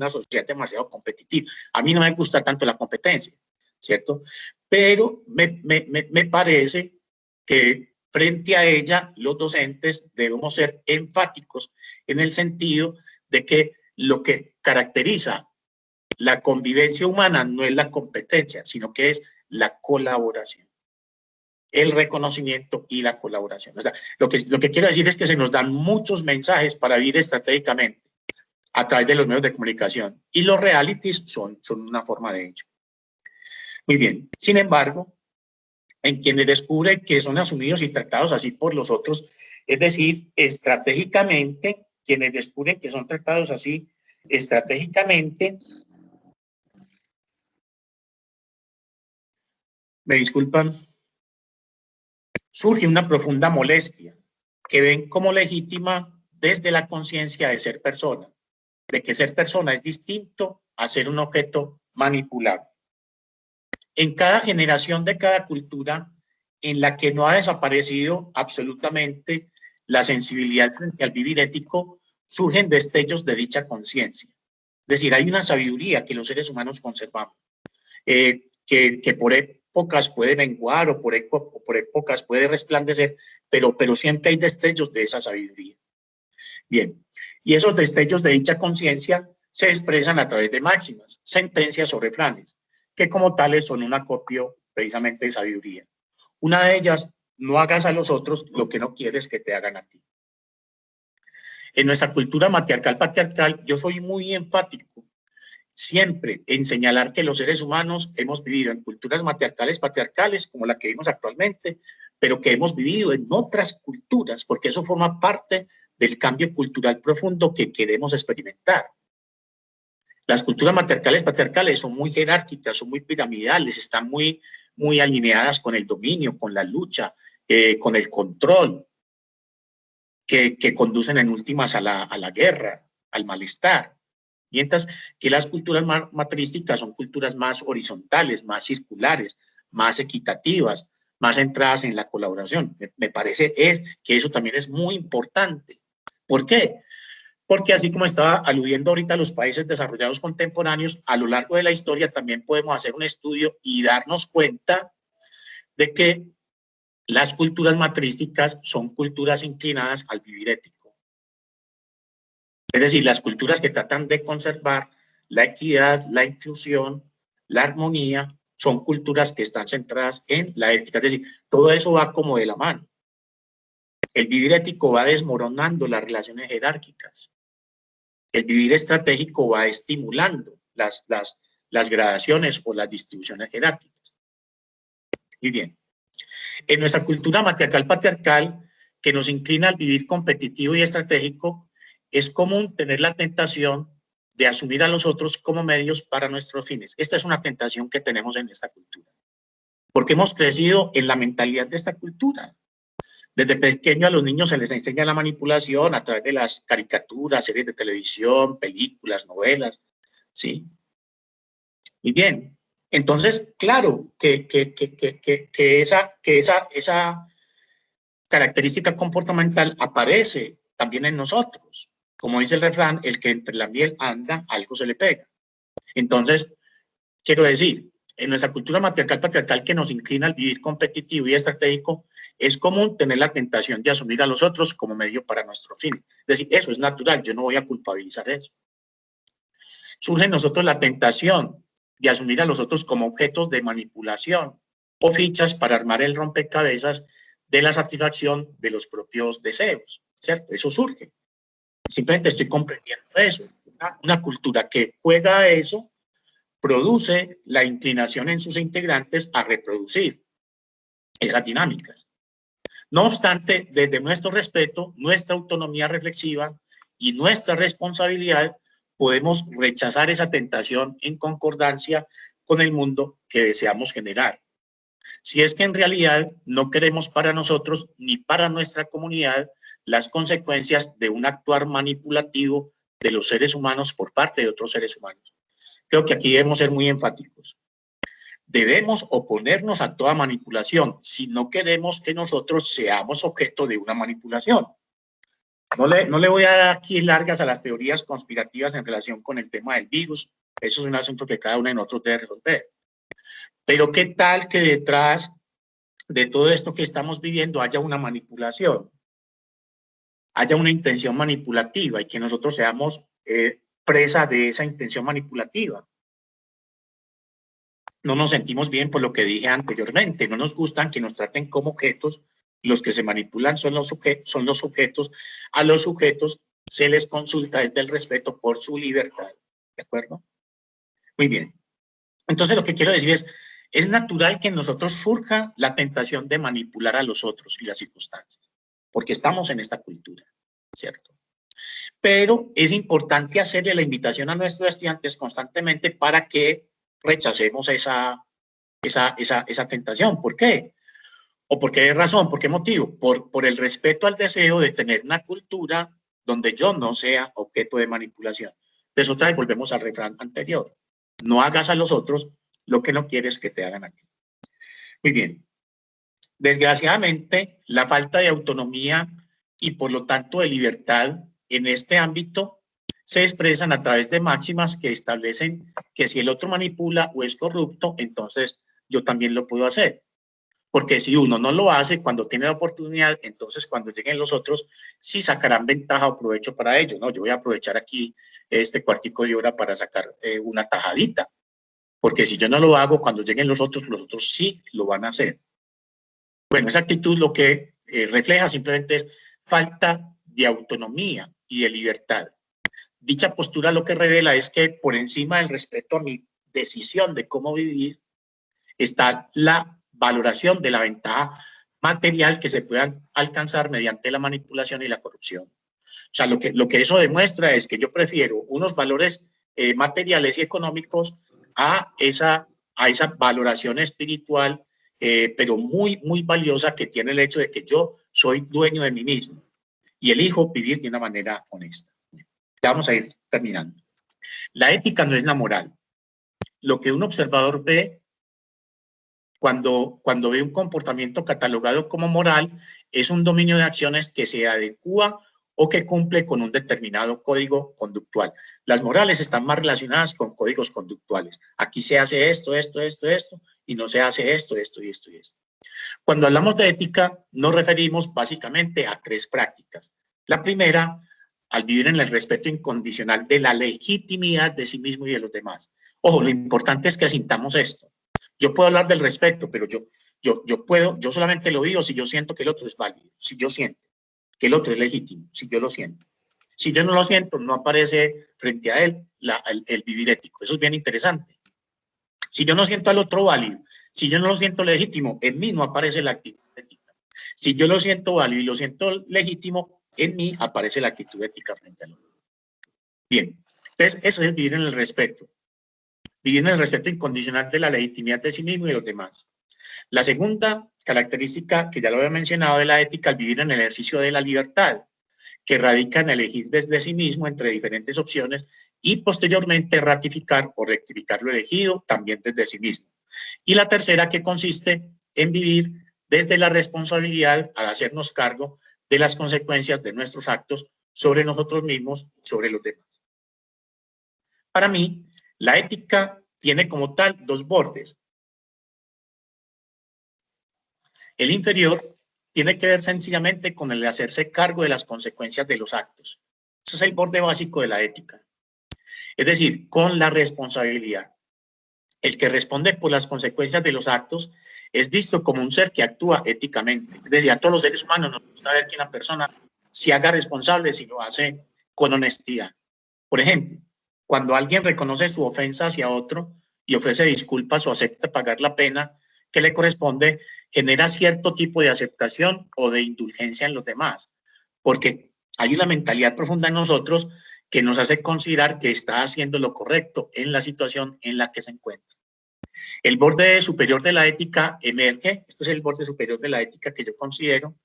sociedad demasiado competitiva. A mí no me gusta tanto la competencia, ¿cierto? Pero me parece que frente a ella, los docentes debemos ser enfáticos en el sentido de que lo que caracteriza la convivencia humana no es la competencia, sino que es la colaboración, el reconocimiento y la colaboración. O sea, lo que quiero decir es que se nos dan muchos mensajes para vivir estratégicamente a través de los medios de comunicación y los realities son una forma de ello. Muy bien, sin embargo, en quienes descubren que son asumidos y tratados así por los otros, es decir, estratégicamente, quienes descubren que son tratados así estratégicamente, me disculpan, surge una profunda molestia que ven como legítima desde la conciencia de ser persona, de que ser persona es distinto a ser un objeto manipulable. En cada generación de cada cultura en la que no ha desaparecido absolutamente la sensibilidad frente al vivir ético, surgen destellos de dicha conciencia. Es decir, hay una sabiduría que los seres humanos conservamos, que por épocas puede menguar o por épocas puede resplandecer, pero siempre hay destellos de esa sabiduría. Bien, y esos destellos de dicha conciencia se expresan a través de máximas, sentencias o refranes, que como tales son un acopio precisamente de sabiduría. Una de ellas, no hagas a los otros lo que no quieres que te hagan a ti. En nuestra cultura matriarcal-patriarcal, yo soy muy enfático siempre en señalar que los seres humanos hemos vivido en culturas matriarcales, como la que vivimos actualmente, pero que hemos vivido en otras culturas, porque eso forma parte del cambio cultural profundo que queremos experimentar. Las culturas patriarcales son muy jerárquicas, son muy piramidales, están muy alineadas con el dominio, con la lucha, con el control, que conducen en últimas a la guerra, al malestar. Mientras que las culturas matrísticas son culturas más horizontales, más circulares, más equitativas, más centradas en la colaboración. Me parece que eso también es muy importante. ¿Por qué? Porque así como estaba aludiendo ahorita a los países desarrollados contemporáneos, a lo largo de la historia también podemos hacer un estudio y darnos cuenta de que las culturas matrísticas son culturas inclinadas al vivir ético. Es decir, las culturas que tratan de conservar la equidad, la inclusión, la armonía, son culturas que están centradas en la ética. Es decir, todo eso va como de la mano. El vivir ético va desmoronando las relaciones jerárquicas. El vivir estratégico va estimulando las gradaciones o las distribuciones jerárquicas. Muy bien. En nuestra cultura matriarcal-patriarcal, que nos inclina al vivir competitivo y estratégico, es común tener la tentación de asumir a los otros como medios para nuestros fines. Esta es una tentación que tenemos en esta cultura, porque hemos crecido en la mentalidad de esta cultura. Desde pequeño a los niños se les enseña la manipulación a través de las caricaturas, series de televisión, películas, novelas, ¿sí? Muy bien. Entonces, claro, que esa característica comportamental aparece también en nosotros. Como dice el refrán, el que entre la miel anda, algo se le pega. Entonces, quiero decir, en nuestra cultura matriarcal patriarcal que nos inclina al vivir competitivo y estratégico, es común tener la tentación de asumir a los otros como medio para nuestro fin. Es decir, eso es natural, yo no voy a culpabilizar eso. Surge en nosotros la tentación de asumir a los otros como objetos de manipulación o fichas para armar el rompecabezas de la satisfacción de los propios deseos, ¿cierto? Eso surge. Simplemente estoy comprendiendo eso. Una cultura que juega a eso produce la inclinación en sus integrantes a reproducir esas dinámicas. No obstante, desde nuestro respeto, nuestra autonomía reflexiva y nuestra responsabilidad, podemos rechazar esa tentación en concordancia con el mundo que deseamos generar. Si es que en realidad no queremos para nosotros ni para nuestra comunidad las consecuencias de un actuar manipulativo de los seres humanos por parte de otros seres humanos. Creo que aquí debemos ser muy enfáticos. Debemos oponernos a toda manipulación si no queremos que nosotros seamos objeto de una manipulación. No le voy a dar aquí largas a las teorías conspirativas en relación con el tema del virus. Eso es un asunto que cada uno de nosotros debe resolver. Pero ¿qué tal que detrás de todo esto que estamos viviendo haya una manipulación? Haya una intención manipulativa y que nosotros seamos presa de esa intención manipulativa. No nos sentimos bien por lo que dije anteriormente. No nos gustan que nos traten como objetos. Los que se manipulan son los sujetos. A los sujetos se les consulta desde el respeto por su libertad. ¿De acuerdo? Muy bien. Entonces, lo que quiero decir es natural que en nosotros surja la tentación de manipular a los otros y las circunstancias, porque estamos en esta cultura, ¿cierto? Pero es importante hacerle la invitación a nuestros estudiantes constantemente para que rechacemos esa tentación. ¿Por qué? ¿O por qué razón? ¿Por qué motivo? Por el respeto al deseo de tener una cultura donde yo no sea objeto de manipulación. Entonces, otra vez volvemos al refrán anterior. No hagas a los otros lo que no quieres que te hagan a ti. Muy bien. Desgraciadamente, la falta de autonomía y por lo tanto de libertad en este ámbito se expresan a través de máximas que establecen que si el otro manipula o es corrupto, entonces yo también lo puedo hacer. Porque si uno no lo hace cuando tiene la oportunidad, entonces cuando lleguen los otros, sí sacarán ventaja o provecho para ello, ¿no? Yo voy a aprovechar aquí este cuartico de hora para sacar una tajadita. Porque si yo no lo hago, cuando lleguen los otros sí lo van a hacer. Bueno, esa actitud lo que refleja simplemente es falta de autonomía y de libertad. Dicha postura lo que revela es que por encima del respeto a mi decisión de cómo vivir, está la valoración de la ventaja material que se pueda alcanzar mediante la manipulación y la corrupción. O sea, lo que eso demuestra es que yo prefiero unos valores materiales y económicos a esa valoración espiritual, pero muy, muy valiosa que tiene el hecho de que yo soy dueño de mí mismo y elijo vivir de una manera honesta. Ya vamos a ir terminando. La ética no es la moral. Lo que un observador ve cuando ve un comportamiento catalogado como moral es un dominio de acciones que se adecua o que cumple con un determinado código conductual. Las morales están más relacionadas con códigos conductuales. Aquí se hace esto, y no se hace esto. Cuando hablamos de ética, nos referimos básicamente a tres prácticas. La primera, al vivir en el respeto incondicional de la legitimidad de sí mismo y de los demás. Ojo, lo importante es que asintamos esto. Yo puedo hablar del respeto, pero yo solamente lo digo si yo siento que el otro es válido, si yo siento que el otro es legítimo, si yo lo siento. Si yo no lo siento, no aparece frente a él el vivir ético. Eso es bien interesante. Si yo no siento al otro válido, si yo no lo siento legítimo, en mí no aparece la actitud ética. Si yo lo siento válido y lo siento legítimo, en mí aparece la actitud ética frente al otro. Bien, entonces eso es vivir en el respeto. Vivir en el respeto incondicional de la legitimidad de sí mismo y de los demás. La segunda característica, que ya lo había mencionado, de la ética, al vivir en el ejercicio de la libertad, que radica en elegir desde sí mismo entre diferentes opciones y posteriormente ratificar o rectificar lo elegido también desde sí mismo. Y la tercera, que consiste en vivir desde la responsabilidad al hacernos cargo de las consecuencias de nuestros actos sobre nosotros mismos y sobre los demás. Para mí, La ética tiene como tal dos bordes. El inferior tiene que ver sencillamente con el hacerse cargo de las consecuencias de los actos. Ese es el borde básico de la ética. Es decir, con la responsabilidad. El que responde por las consecuencias de los actos es visto como un ser que actúa éticamente. Es decir, a todos los seres humanos nos gusta ver que una persona se haga responsable si lo hace con honestidad. Por ejemplo, cuando alguien reconoce su ofensa hacia otro y ofrece disculpas o acepta pagar la pena que le corresponde, genera cierto tipo de aceptación o de indulgencia en los demás, porque hay una mentalidad profunda en nosotros que nos hace considerar que está haciendo lo correcto en la situación en la que se encuentra. El borde superior de la ética emerge, este es el borde superior de la ética que yo considero,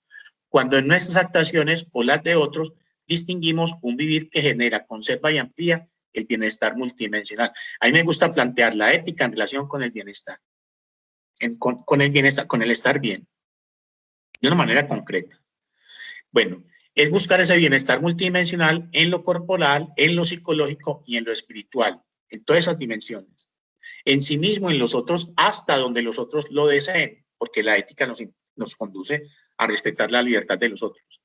cuando en nuestras actuaciones o las de otros distinguimos un vivir que genera, conserva y amplía el bienestar multidimensional. A mí me gusta plantear la ética en relación con el bienestar, con el bienestar, con el estar bien, de una manera concreta. Bueno, es buscar ese bienestar multidimensional en lo corporal, en lo psicológico y en lo espiritual, en todas esas dimensiones. En sí mismo, en los otros, hasta donde los otros lo deseen, porque la ética nos conduce a respetar la libertad de los otros.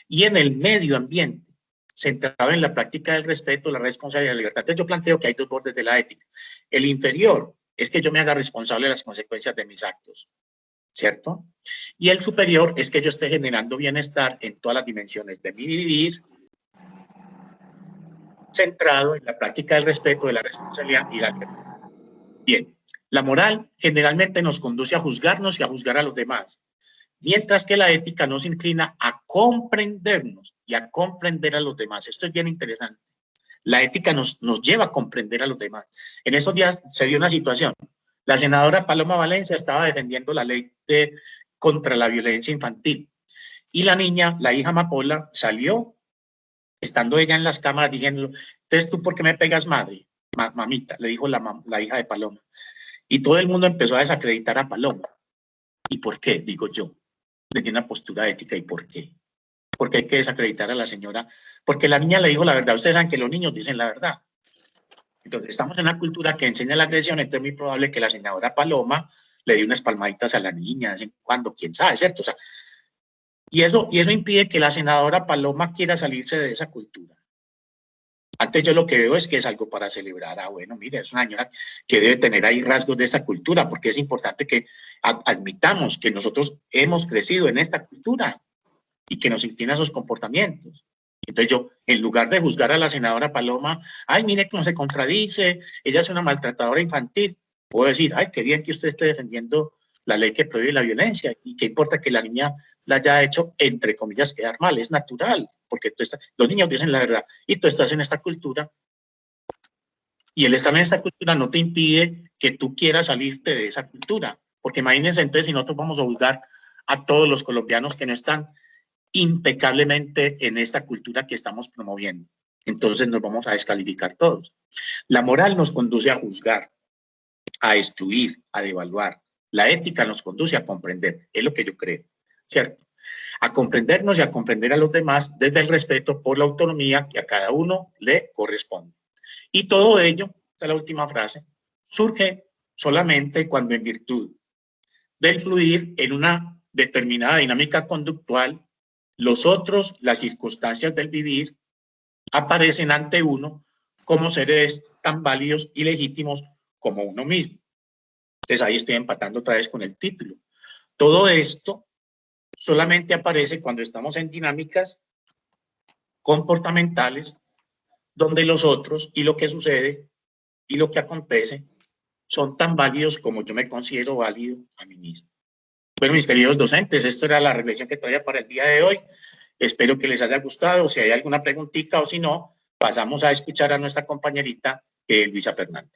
Y en el medio ambiente, centrado en la práctica del respeto, la responsabilidad y la libertad. Entonces yo planteo que hay dos bordes de la ética. El inferior es que yo me haga responsable de las consecuencias de mis actos, ¿cierto? Y el superior es que yo esté generando bienestar en todas las dimensiones de mi vivir, centrado en la práctica del respeto, de la responsabilidad y la libertad. Bien, la moral generalmente nos conduce a juzgarnos y a juzgar a los demás, mientras que la ética nos inclina a comprendernos y a comprender a los demás. Esto es bien interesante. La ética nos lleva a comprender a los demás. En esos días se dio una situación. La senadora Paloma Valencia estaba defendiendo la ley contra la violencia infantil. Y la niña, la hija Amapola, salió, estando ella en las cámaras, diciendo, entonces, ¿tú por qué me pegas, madre? Mamita, le dijo la hija de Paloma. Y todo el mundo empezó a desacreditar a Paloma. ¿Y por qué? Digo yo. Desde una postura ética. ¿Y por qué? Porque hay que desacreditar a la señora. Porque la niña le dijo la verdad. Ustedes saben que los niños dicen la verdad. Entonces, estamos en una cultura que enseña la agresión, entonces es muy probable que la señora Paloma le dé unas palmaditas a la niña, de vez en cuando, quién sabe, ¿cierto? O sea, y eso impide que la senadora Paloma quiera salirse de esa cultura. Antes yo lo que veo es que es algo para celebrar. Ah, bueno, mire, es una señora que debe tener ahí rasgos de esa cultura, porque es importante que admitamos que nosotros hemos crecido en esta cultura y que nos inclina a esos comportamientos. Entonces yo, en lugar de juzgar a la senadora Paloma, ay, mire cómo se contradice, ella es una maltratadora infantil, puedo decir, ay, qué bien que usted esté defendiendo la ley que prohíbe la violencia y qué importa que la niña la haya hecho, entre comillas, quedar mal, es natural, porque los niños dicen la verdad y tú estás en esta cultura y el estar en esta cultura no te impide que tú quieras salirte de esa cultura, porque imagínense entonces si nosotros vamos a juzgar a todos los colombianos que no están impecablemente en esta cultura que estamos promoviendo. Entonces nos vamos a descalificar todos. La moral nos conduce a juzgar, a excluir, a devaluar. La ética nos conduce a comprender, es lo que yo creo, ¿cierto? A comprendernos y a comprender a los demás desde el respeto por la autonomía que a cada uno le corresponde. Y todo ello, esta es la última frase, surge solamente cuando en virtud del fluir en una determinada dinámica conductual, los otros, las circunstancias del vivir, aparecen ante uno como seres tan válidos y legítimos como uno mismo. Entonces ahí estoy empatando otra vez con el título. Todo esto solamente aparece cuando estamos en dinámicas comportamentales donde los otros y lo que sucede y lo que acontece son tan válidos como yo me considero válido a mí mismo. Bueno, mis queridos docentes, esto era la reflexión que traía para el día de hoy. Espero que les haya gustado. Si hay alguna preguntita o si no, pasamos a escuchar a nuestra compañerita Luisa Fernanda.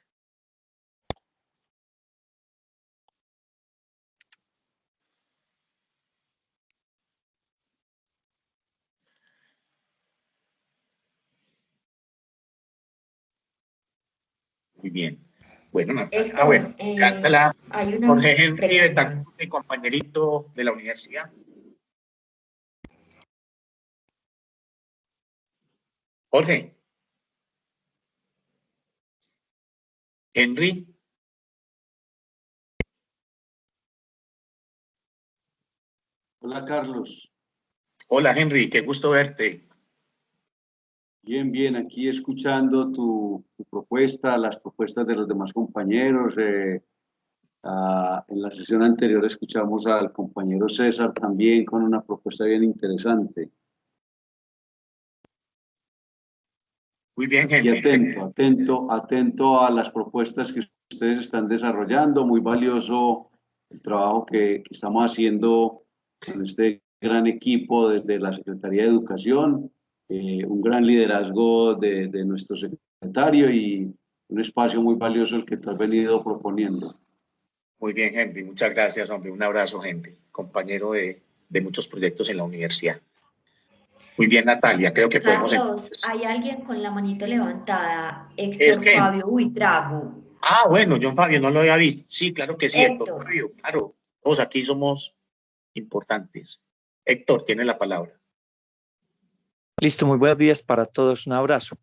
Muy bien. Bueno, Natalia. Héctor, Cántala. hay una Jorge Henry, pregunta. mi compañerito de la universidad. Jorge. Henry. Hola, Carlos. Hola, Henry, qué gusto verte. Bien, bien, aquí escuchando tu propuesta, las propuestas de los demás compañeros. En la sesión anterior escuchamos al compañero César también con una propuesta bien interesante. Muy bien, Y Henry. atento a las propuestas que ustedes están desarrollando. Muy valioso el trabajo que estamos haciendo con este gran equipo desde la Secretaría de Educación, un gran liderazgo de nuestro secretario y un espacio muy valioso el que tú has venido proponiendo. Muy bien, Henry. Muchas gracias, hombre. Un abrazo, Henry, compañero de muchos proyectos en la universidad. Muy bien, Natalia. Creo que podemos... Carlos, hay alguien con la manito levantada. ¿Es Héctor quién? Fabio Buitrago. Ah, bueno, John Fabio, no lo había visto. Sí, claro que sí, Héctor Héctor. Fabio, claro. Todos aquí somos importantes. Héctor, tiene la palabra. Listo, muy buenos días para todos. Un abrazo.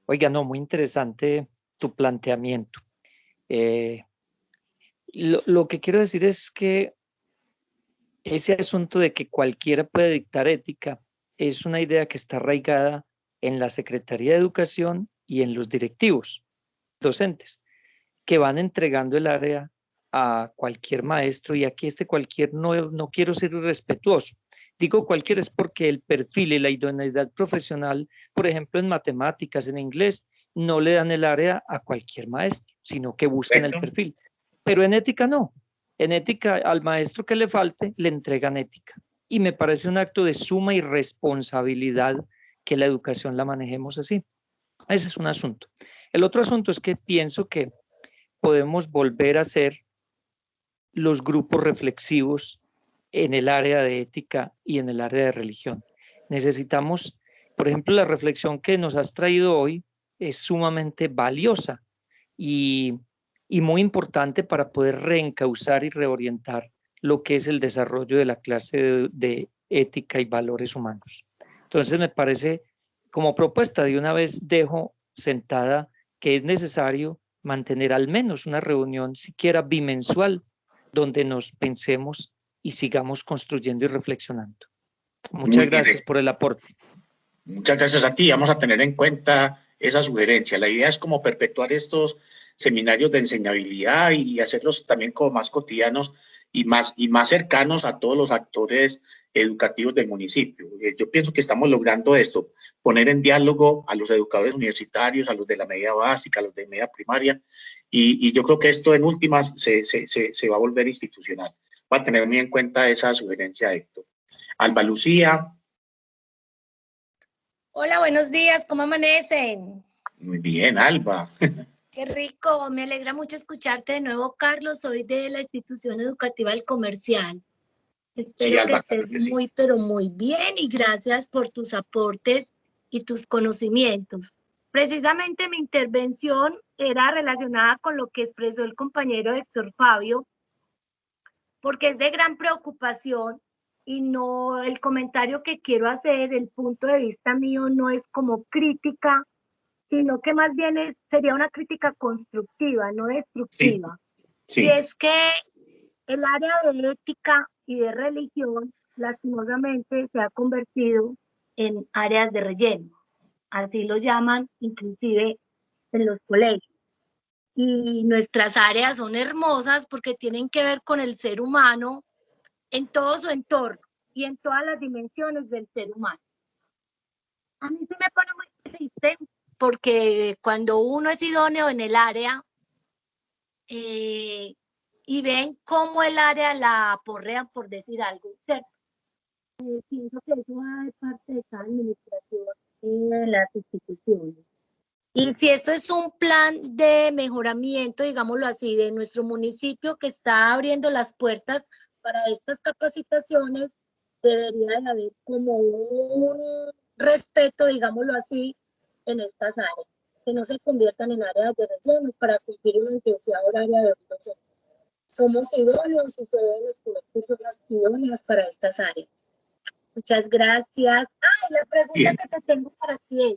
Oiga, no, muy interesante tu planteamiento. Lo que quiero decir es que ese asunto de que cualquiera puede dictar ética es una idea que está arraigada en la Secretaría de Educación y en los directivos docentes, que van entregando el área a cualquier maestro, y aquí cualquier no quiero ser irrespetuoso. Digo cualquier es porque el perfil y la idoneidad profesional, por ejemplo, en matemáticas, en inglés, no le dan el área a cualquier maestro, sino que buscan el perfil. Pero en ética no. En ética, al maestro que le falte, le entregan ética. Y me parece un acto de suma irresponsabilidad que la educación la manejemos así. Ese es un asunto. El otro asunto es que pienso que podemos volver a ser los grupos reflexivos en el área de ética y en el área de religión. Necesitamos, por ejemplo, la reflexión que nos has traído hoy es sumamente valiosa y muy importante para poder reencauzar y reorientar lo que es el desarrollo de la clase de ética y valores humanos. Entonces me parece, como propuesta, de una vez dejo sentada que es necesario mantener al menos una reunión siquiera bimensual donde nos pensemos y sigamos construyendo y reflexionando. Muchas gracias por el aporte. Muchas gracias a ti. Vamos a tener en cuenta esa sugerencia. La idea es como perpetuar estos seminarios de enseñabilidad y hacerlos también como más cotidianos y más cercanos a todos los actores educativos del municipio. Yo pienso que estamos logrando esto, poner en diálogo a los educadores universitarios, a los de la media básica, a los de media primaria, y yo creo que esto en últimas se va a volver institucional. Va a tener muy en cuenta esa sugerencia, Héctor. Alba Lucía. Hola, buenos días, ¿cómo amanecen? Muy bien, Alba. Qué rico, me alegra mucho escucharte de nuevo, Carlos. Soy de la institución educativa del Comercial. Espero Sí, Alba, que estés claro que sí. muy, pero muy bien, y gracias por tus aportes y tus conocimientos. Precisamente mi intervención era relacionada con lo que expresó el compañero Héctor Fabio, porque es de gran preocupación, y no, el comentario que quiero hacer, el punto de vista mío no es como crítica, sino que más bien sería una crítica constructiva, no destructiva. Sí. Y es que el área de ética y de religión, lastimosamente, se ha convertido en áreas de relleno. Así lo llaman inclusive en los colegios. Y nuestras áreas son hermosas porque tienen que ver con el ser humano en todo su entorno y en todas las dimensiones del ser humano. A mí sí me pone muy triste porque cuando uno es idóneo en el área y ven cómo el área la aporrean, por decir algo, ¿cierto? Pienso que eso va de parte de cada administración en las instituciones. Y si esto es un plan de mejoramiento, digámoslo así, de nuestro municipio que está abriendo las puertas para estas capacitaciones, debería de haber como un respeto, digámoslo así, en estas áreas, que no se conviertan en áreas de relleno para cumplir una intensidad horaria de un docente. Somos idóneos y se deben escoger personas idóneas para estas áreas. Muchas gracias. La pregunta que te tengo para ti es,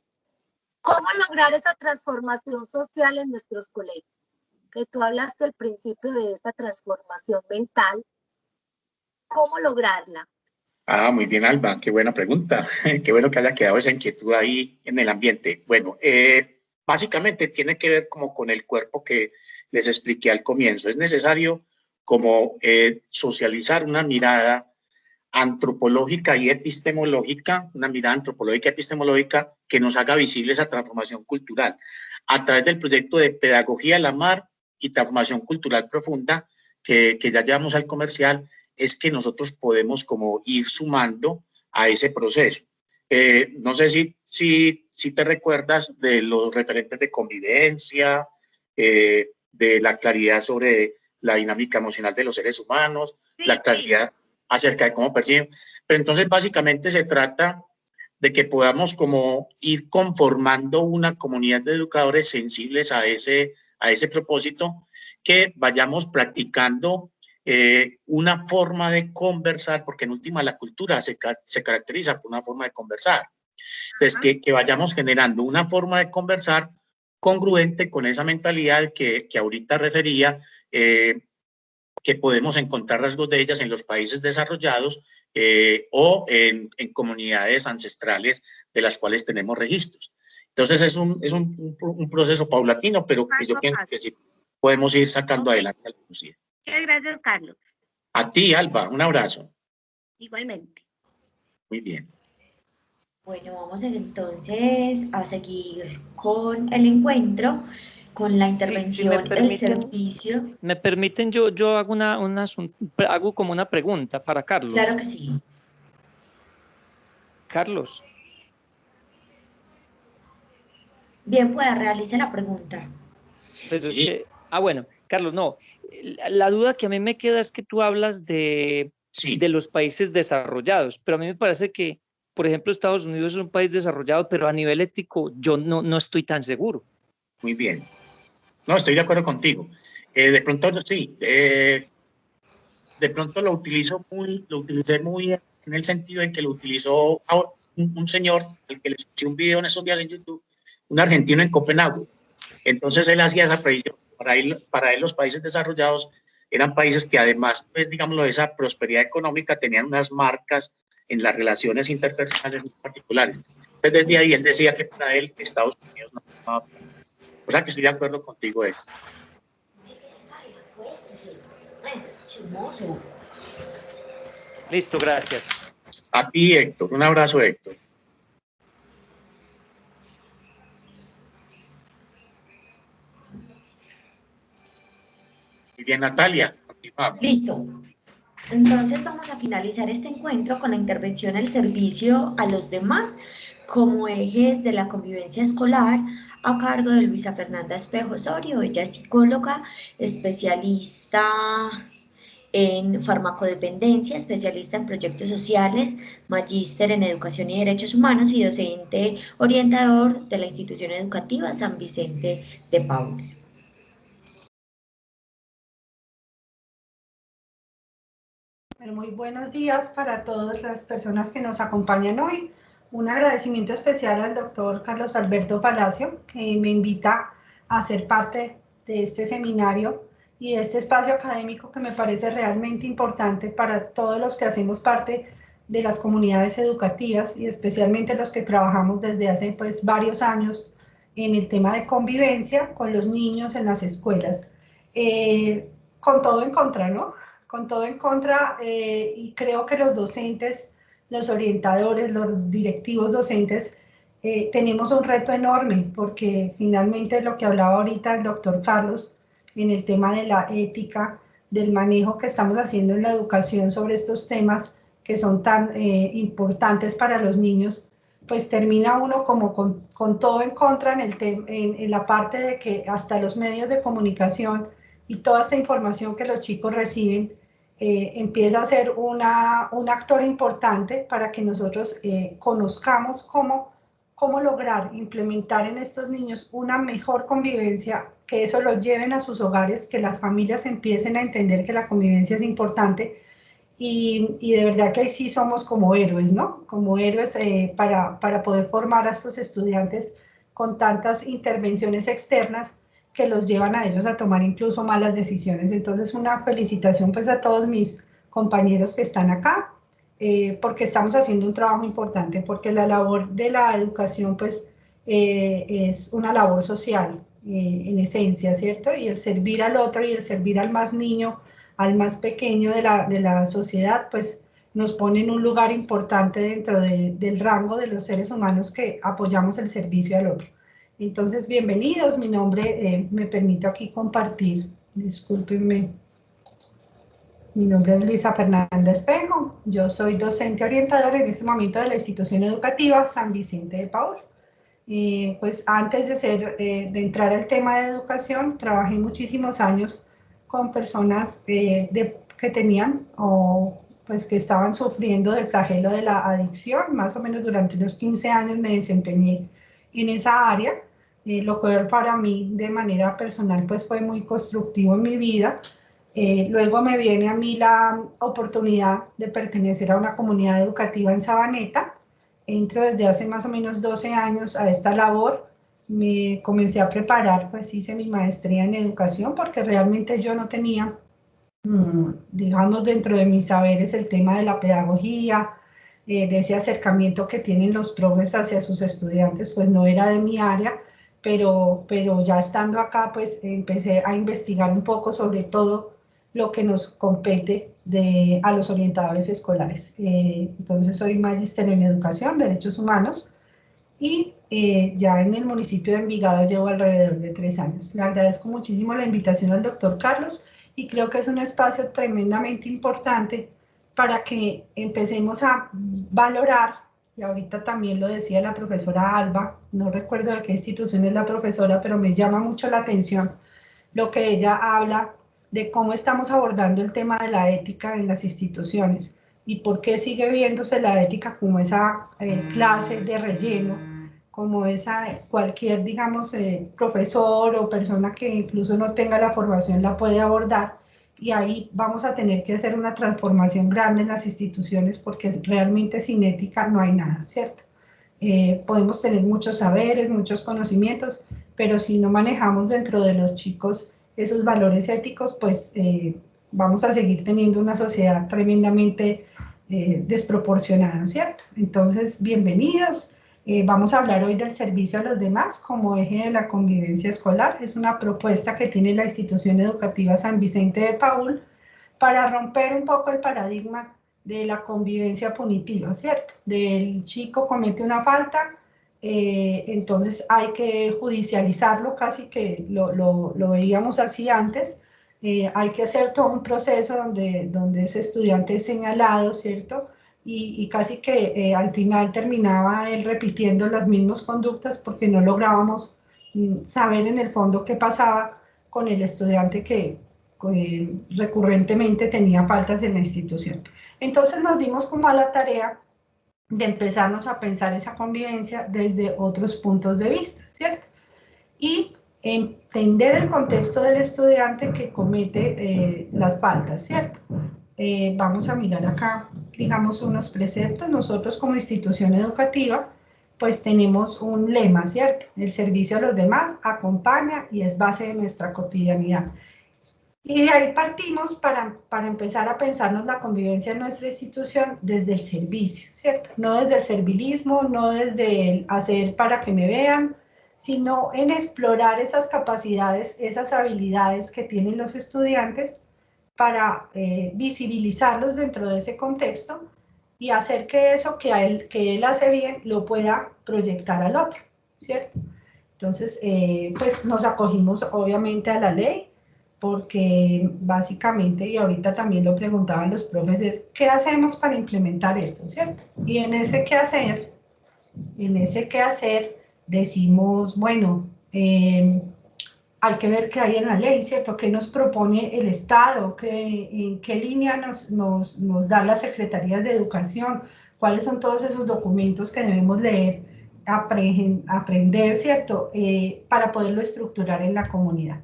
¿cómo lograr esa transformación social en nuestros colegios? que tú hablaste al principio de esta transformación mental, ¿cómo lograrla? Ah, muy bien, Alba, qué buena pregunta. Qué bueno que haya quedado esa inquietud ahí en el ambiente. Bueno, básicamente tiene que ver como con el cuerpo que les expliqué al comienzo. Es necesario como socializar una mirada antropológica y epistemológica, una mirada antropológica y epistemológica que nos haga visible esa transformación cultural a través del proyecto de Pedagogía de la Mar y Transformación Cultural Profunda que ya llevamos al comercial. Es que nosotros podemos como ir sumando a ese proceso. No sé si te recuerdas de los referentes de convivencia, de la claridad sobre la dinámica emocional de los seres humanos, Sí, la claridad acerca de cómo perciben. Pero entonces básicamente se trata de que podamos como ir conformando una comunidad de educadores sensibles a ese propósito, que vayamos practicando una forma de conversar, porque en última la cultura se caracteriza por una forma de conversar. Entonces, que vayamos generando una forma de conversar congruente con esa mentalidad que ahorita refería, que podemos encontrar rasgos de ellas en los países desarrollados o en comunidades ancestrales de las cuales tenemos registros. Entonces, es un proceso paulatino, pero que yo pienso que sí podemos ir sacando adelante la conocida. Muchas gracias, Carlos. A ti, Alba, un abrazo. Igualmente. Muy bien. Bueno, vamos entonces a seguir con el encuentro, con la intervención, el servicio. ¿Me permiten? Yo hago hago como una pregunta para Carlos. Claro que sí. Carlos. Bien, pueda, realice la pregunta. Pero sí. Es que, bueno, Carlos, no. La duda que a mí me queda es que tú hablas de los países desarrollados, pero a mí me parece que, por ejemplo, Estados Unidos es un país desarrollado, pero a nivel ético yo no estoy tan seguro. Muy bien. No, estoy de acuerdo contigo. De pronto, sí, de pronto lo utilicé muy en el sentido en que lo utilizó un señor, al que le escuché un video en esos días en YouTube, un argentino en Copenhague. Entonces él hacía esa predicción. Para él los países desarrollados eran países que además, pues, digámoslo, de esa prosperidad económica tenían unas marcas en las relaciones interpersonales muy particulares. Entonces desde ahí él decía que para él Estados Unidos no estaba. O sea que estoy de acuerdo contigo, Héctor. Listo, gracias. A ti, Héctor. Un abrazo, Héctor. Muy bien, Natalia. Continuamos. Listo. Entonces vamos a finalizar este encuentro con la intervención al servicio a los demás como ejes de la convivencia escolar a cargo de Luisa Fernanda Espejo Osorio. Ella es psicóloga, especialista en farmacodependencia, especialista en proyectos sociales, magíster en educación y derechos humanos y docente orientador de la institución educativa San Vicente de Paúl. Muy buenos días para todas las personas que nos acompañan hoy. Un agradecimiento especial al doctor Carlos Alberto Palacio, que me invita a ser parte de este seminario y de este espacio académico que me parece realmente importante para todos los que hacemos parte de las comunidades educativas y especialmente los que trabajamos desde hace varios años en el tema de convivencia con los niños en las escuelas. Con todo en contra, ¿no? Con todo en contra, y creo que los docentes, los orientadores, los directivos docentes, tenemos un reto enorme, porque finalmente lo que hablaba ahorita el doctor Carlos en el tema de la ética, del manejo que estamos haciendo en la educación sobre estos temas que son tan importantes para los niños, pues termina uno como con todo en contra en la parte de que hasta los medios de comunicación y toda esta información que los chicos reciben empieza a ser un actor importante para que nosotros conozcamos cómo lograr implementar en estos niños una mejor convivencia, que eso lo lleven a sus hogares, que las familias empiecen a entender que la convivencia es importante y de verdad que ahí sí somos como héroes, ¿no? Como héroes para poder formar a estos estudiantes con tantas intervenciones externas, que los llevan a ellos a tomar incluso malas decisiones. Entonces, una felicitación pues a todos mis compañeros que están acá, porque estamos haciendo un trabajo importante, porque la labor de la educación pues es una labor social en esencia, ¿cierto? Y el servir al otro y el servir al más niño, al más pequeño de la sociedad, pues nos pone en un lugar importante dentro del rango de los seres humanos que apoyamos el servicio al otro. Entonces, bienvenidos, mi nombre, me permito aquí compartir, discúlpenme, mi nombre es Luisa Fernanda Espejo, yo soy docente orientadora en este momento de la institución educativa San Vicente de Paúl. Pues antes de entrar al tema de educación, trabajé muchísimos años con personas que tenían o pues que estaban sufriendo del flagelo de la adicción. Más o menos durante los 15 años me desempeñé en esa área, lo cual para mí de manera personal pues fue muy constructivo en mi vida. Luego me viene a mí la oportunidad de pertenecer a una comunidad educativa en Sabaneta. Entro desde hace más o menos 12 años a esta labor. Me comencé a preparar, pues hice mi maestría en educación porque realmente yo no tenía, digamos, dentro de mis saberes el tema de la pedagogía, de ese acercamiento que tienen los profes hacia sus estudiantes, pues no era de mi área, pero ya estando acá, pues empecé a investigar un poco sobre todo lo que nos compete a los orientadores escolares. Entonces soy magíster en educación, derechos humanos, y ya en el municipio de Envigado llevo alrededor de 3 años. Le agradezco muchísimo la invitación al doctor Carlos y creo que es un espacio tremendamente importante para que empecemos a valorar, y ahorita también lo decía la profesora Alba, no recuerdo de qué institución es la profesora, pero me llama mucho la atención lo que ella habla de cómo estamos abordando el tema de la ética en las instituciones y por qué sigue viéndose la ética como esa clase de relleno, como esa cualquier, digamos, profesor o persona que incluso no tenga la formación la puede abordar, y ahí vamos a tener que hacer una transformación grande en las instituciones porque realmente sin ética no hay nada, ¿cierto? Podemos tener muchos saberes, muchos conocimientos, pero si no manejamos dentro de los chicos esos valores éticos, pues vamos a seguir teniendo una sociedad tremendamente desproporcionada, ¿cierto? Entonces, bienvenidos. Vamos a hablar hoy del servicio a los demás como eje de la convivencia escolar. Es una propuesta que tiene la institución educativa San Vicente de Paúl para romper un poco el paradigma de la convivencia punitiva, ¿cierto? Del chico comete una falta, entonces hay que judicializarlo, casi que lo veíamos así antes, hay que hacer todo un proceso donde ese estudiante es señalado, ¿cierto? Y casi que al final terminaba él repitiendo las mismas conductas porque no lográbamos saber en el fondo qué pasaba con el estudiante que recurrentemente tenía faltas en la institución. Entonces nos dimos como a la tarea de empezarnos a pensar esa convivencia desde otros puntos de vista, ¿cierto? Y entender el contexto del estudiante que comete las faltas, ¿cierto? Vamos a mirar acá, digamos, unos preceptos. Nosotros como institución educativa, pues tenemos un lema, ¿cierto? El servicio a los demás acompaña y es base de nuestra cotidianidad. Y de ahí partimos para empezar a pensarnos la convivencia en nuestra institución desde el servicio, ¿cierto? No desde el servilismo, no desde el hacer para que me vean, sino en explorar esas capacidades, esas habilidades que tienen los estudiantes para visibilizarlos dentro de ese contexto y hacer que eso que él hace bien lo pueda proyectar al otro, ¿cierto? Entonces, pues nos acogimos obviamente a la ley, porque básicamente, y ahorita también lo preguntaban los profes, es ¿qué hacemos para implementar esto, cierto? Y en ese qué hacer decimos, bueno, hay que ver qué hay en la ley, ¿cierto? ¿Qué nos propone el Estado? ¿En qué línea nos da las secretarías de educación? ¿Cuáles son todos esos documentos que debemos leer, aprender, ¿cierto? Para poderlo estructurar en la comunidad.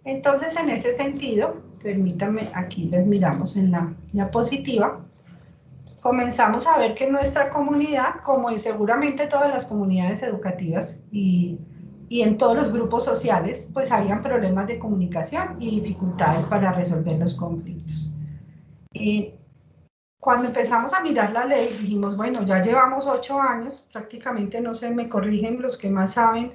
Entonces, en ese sentido, permítanme, aquí les miramos en la diapositiva, comenzamos a ver que nuestra comunidad, como y seguramente todas las comunidades educativas y y en todos los grupos sociales pues habían problemas de comunicación y dificultades para resolver los conflictos. Cuando empezamos a mirar la ley dijimos, bueno, ya llevamos 8 años, prácticamente, no sé, me corrigen los que más saben,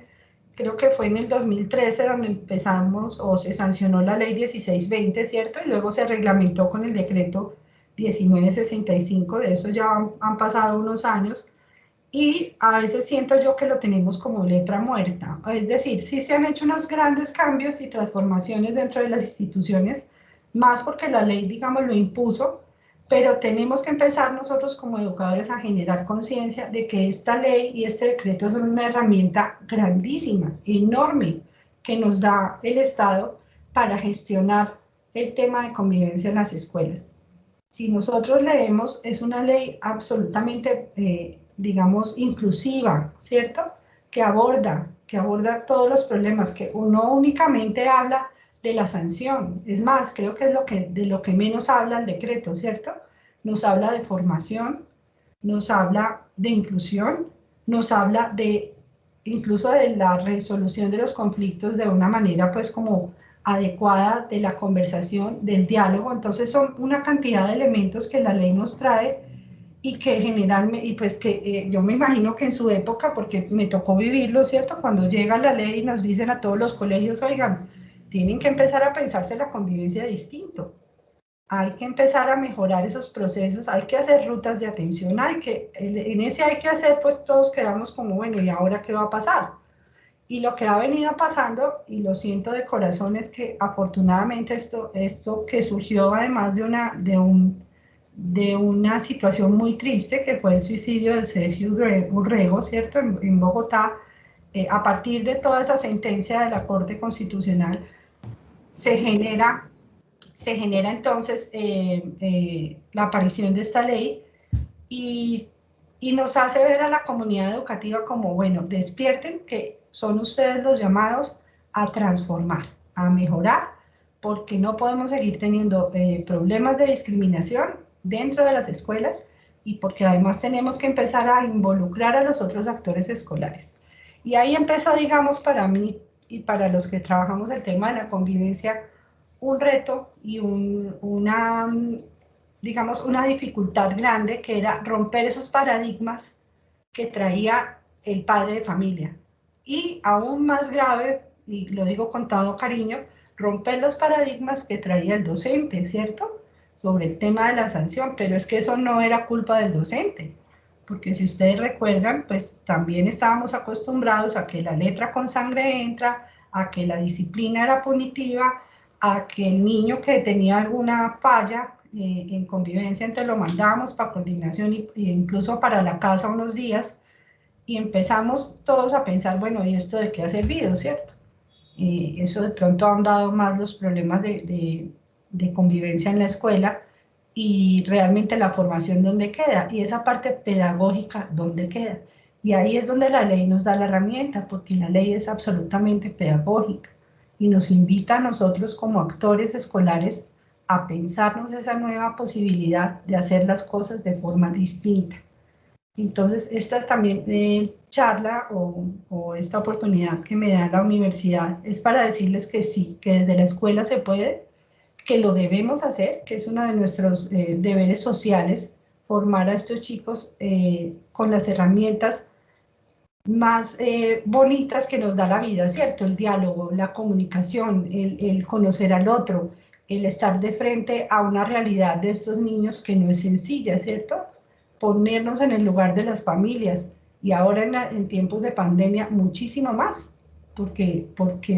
creo que fue en el 2013 donde empezamos o se sancionó la ley 1620, ¿cierto? Y luego se reglamentó con el decreto 1965, de eso ya han pasado unos años, y a veces siento yo que lo tenemos como letra muerta. Es decir, sí se han hecho unos grandes cambios y transformaciones dentro de las instituciones, más porque la ley, digamos, lo impuso, pero tenemos que empezar nosotros como educadores a generar conciencia de que esta ley y este decreto son una herramienta grandísima, enorme, que nos da el Estado para gestionar el tema de convivencia en las escuelas. Si nosotros leemos, es una ley absolutamente, digamos, inclusiva, ¿cierto? Que aborda todos los problemas, que uno únicamente habla de la sanción. Es más, creo que es de lo que menos habla el decreto, ¿cierto? Nos habla de formación, nos habla de inclusión, nos habla de incluso de la resolución de los conflictos de una manera pues como adecuada, de la conversación, del diálogo. Entonces son una cantidad de elementos que la ley nos trae y que generalmente, y pues que yo me imagino que en su época, porque me tocó vivirlo, ¿cierto? Cuando llega la ley y nos dicen a todos los colegios, oigan, tienen que empezar a pensarse la convivencia distinto. Hay que empezar a mejorar esos procesos, hay que hacer rutas de atención, en ese hay que hacer, pues todos quedamos como, bueno, ¿y ahora qué va a pasar? Y lo que ha venido pasando, y lo siento de corazón, es que afortunadamente esto que surgió además de una situación muy triste, que fue el suicidio del Sergio Urrego, ¿cierto?, en Bogotá, a partir de toda esa sentencia de la Corte Constitucional, se genera entonces la aparición de esta ley y nos hace ver a la comunidad educativa como, bueno, despierten que son ustedes los llamados a transformar, a mejorar, porque no podemos seguir teniendo problemas de discriminación dentro de las escuelas y porque además tenemos que empezar a involucrar a los otros actores escolares. Y ahí empezó, digamos, para mí y para los que trabajamos el tema de la convivencia, un reto y digamos, una dificultad grande, que era romper esos paradigmas que traía el padre de familia. Y aún más grave, y lo digo con todo cariño, romper los paradigmas que traía el docente, ¿cierto?, sobre el tema de la sanción, pero es que eso no era culpa del docente, porque si ustedes recuerdan, pues también estábamos acostumbrados a que la letra con sangre entra, a que la disciplina era punitiva, a que el niño que tenía alguna falla en convivencia, entonces lo mandábamos para coordinación e incluso para la casa unos días, y empezamos todos a pensar, bueno, ¿y esto de qué ha servido, cierto? Eso de pronto ha ahondado más los problemas de convivencia en la escuela, y realmente la formación dónde queda, y esa parte pedagógica dónde queda. Y ahí es donde la ley nos da la herramienta, porque la ley es absolutamente pedagógica y nos invita a nosotros como actores escolares a pensarnos esa nueva posibilidad de hacer las cosas de forma distinta. Entonces, esta también charla o esta oportunidad que me da la universidad es para decirles que sí, que desde la escuela se puede, que lo debemos hacer, que es uno de nuestros deberes sociales, formar a estos chicos con las herramientas más bonitas que nos da la vida, ¿cierto? El diálogo, la comunicación, el conocer al otro, el estar de frente a una realidad de estos niños que no es sencilla, ¿cierto? Ponernos en el lugar de las familias, y ahora en tiempos de pandemia muchísimo más, porque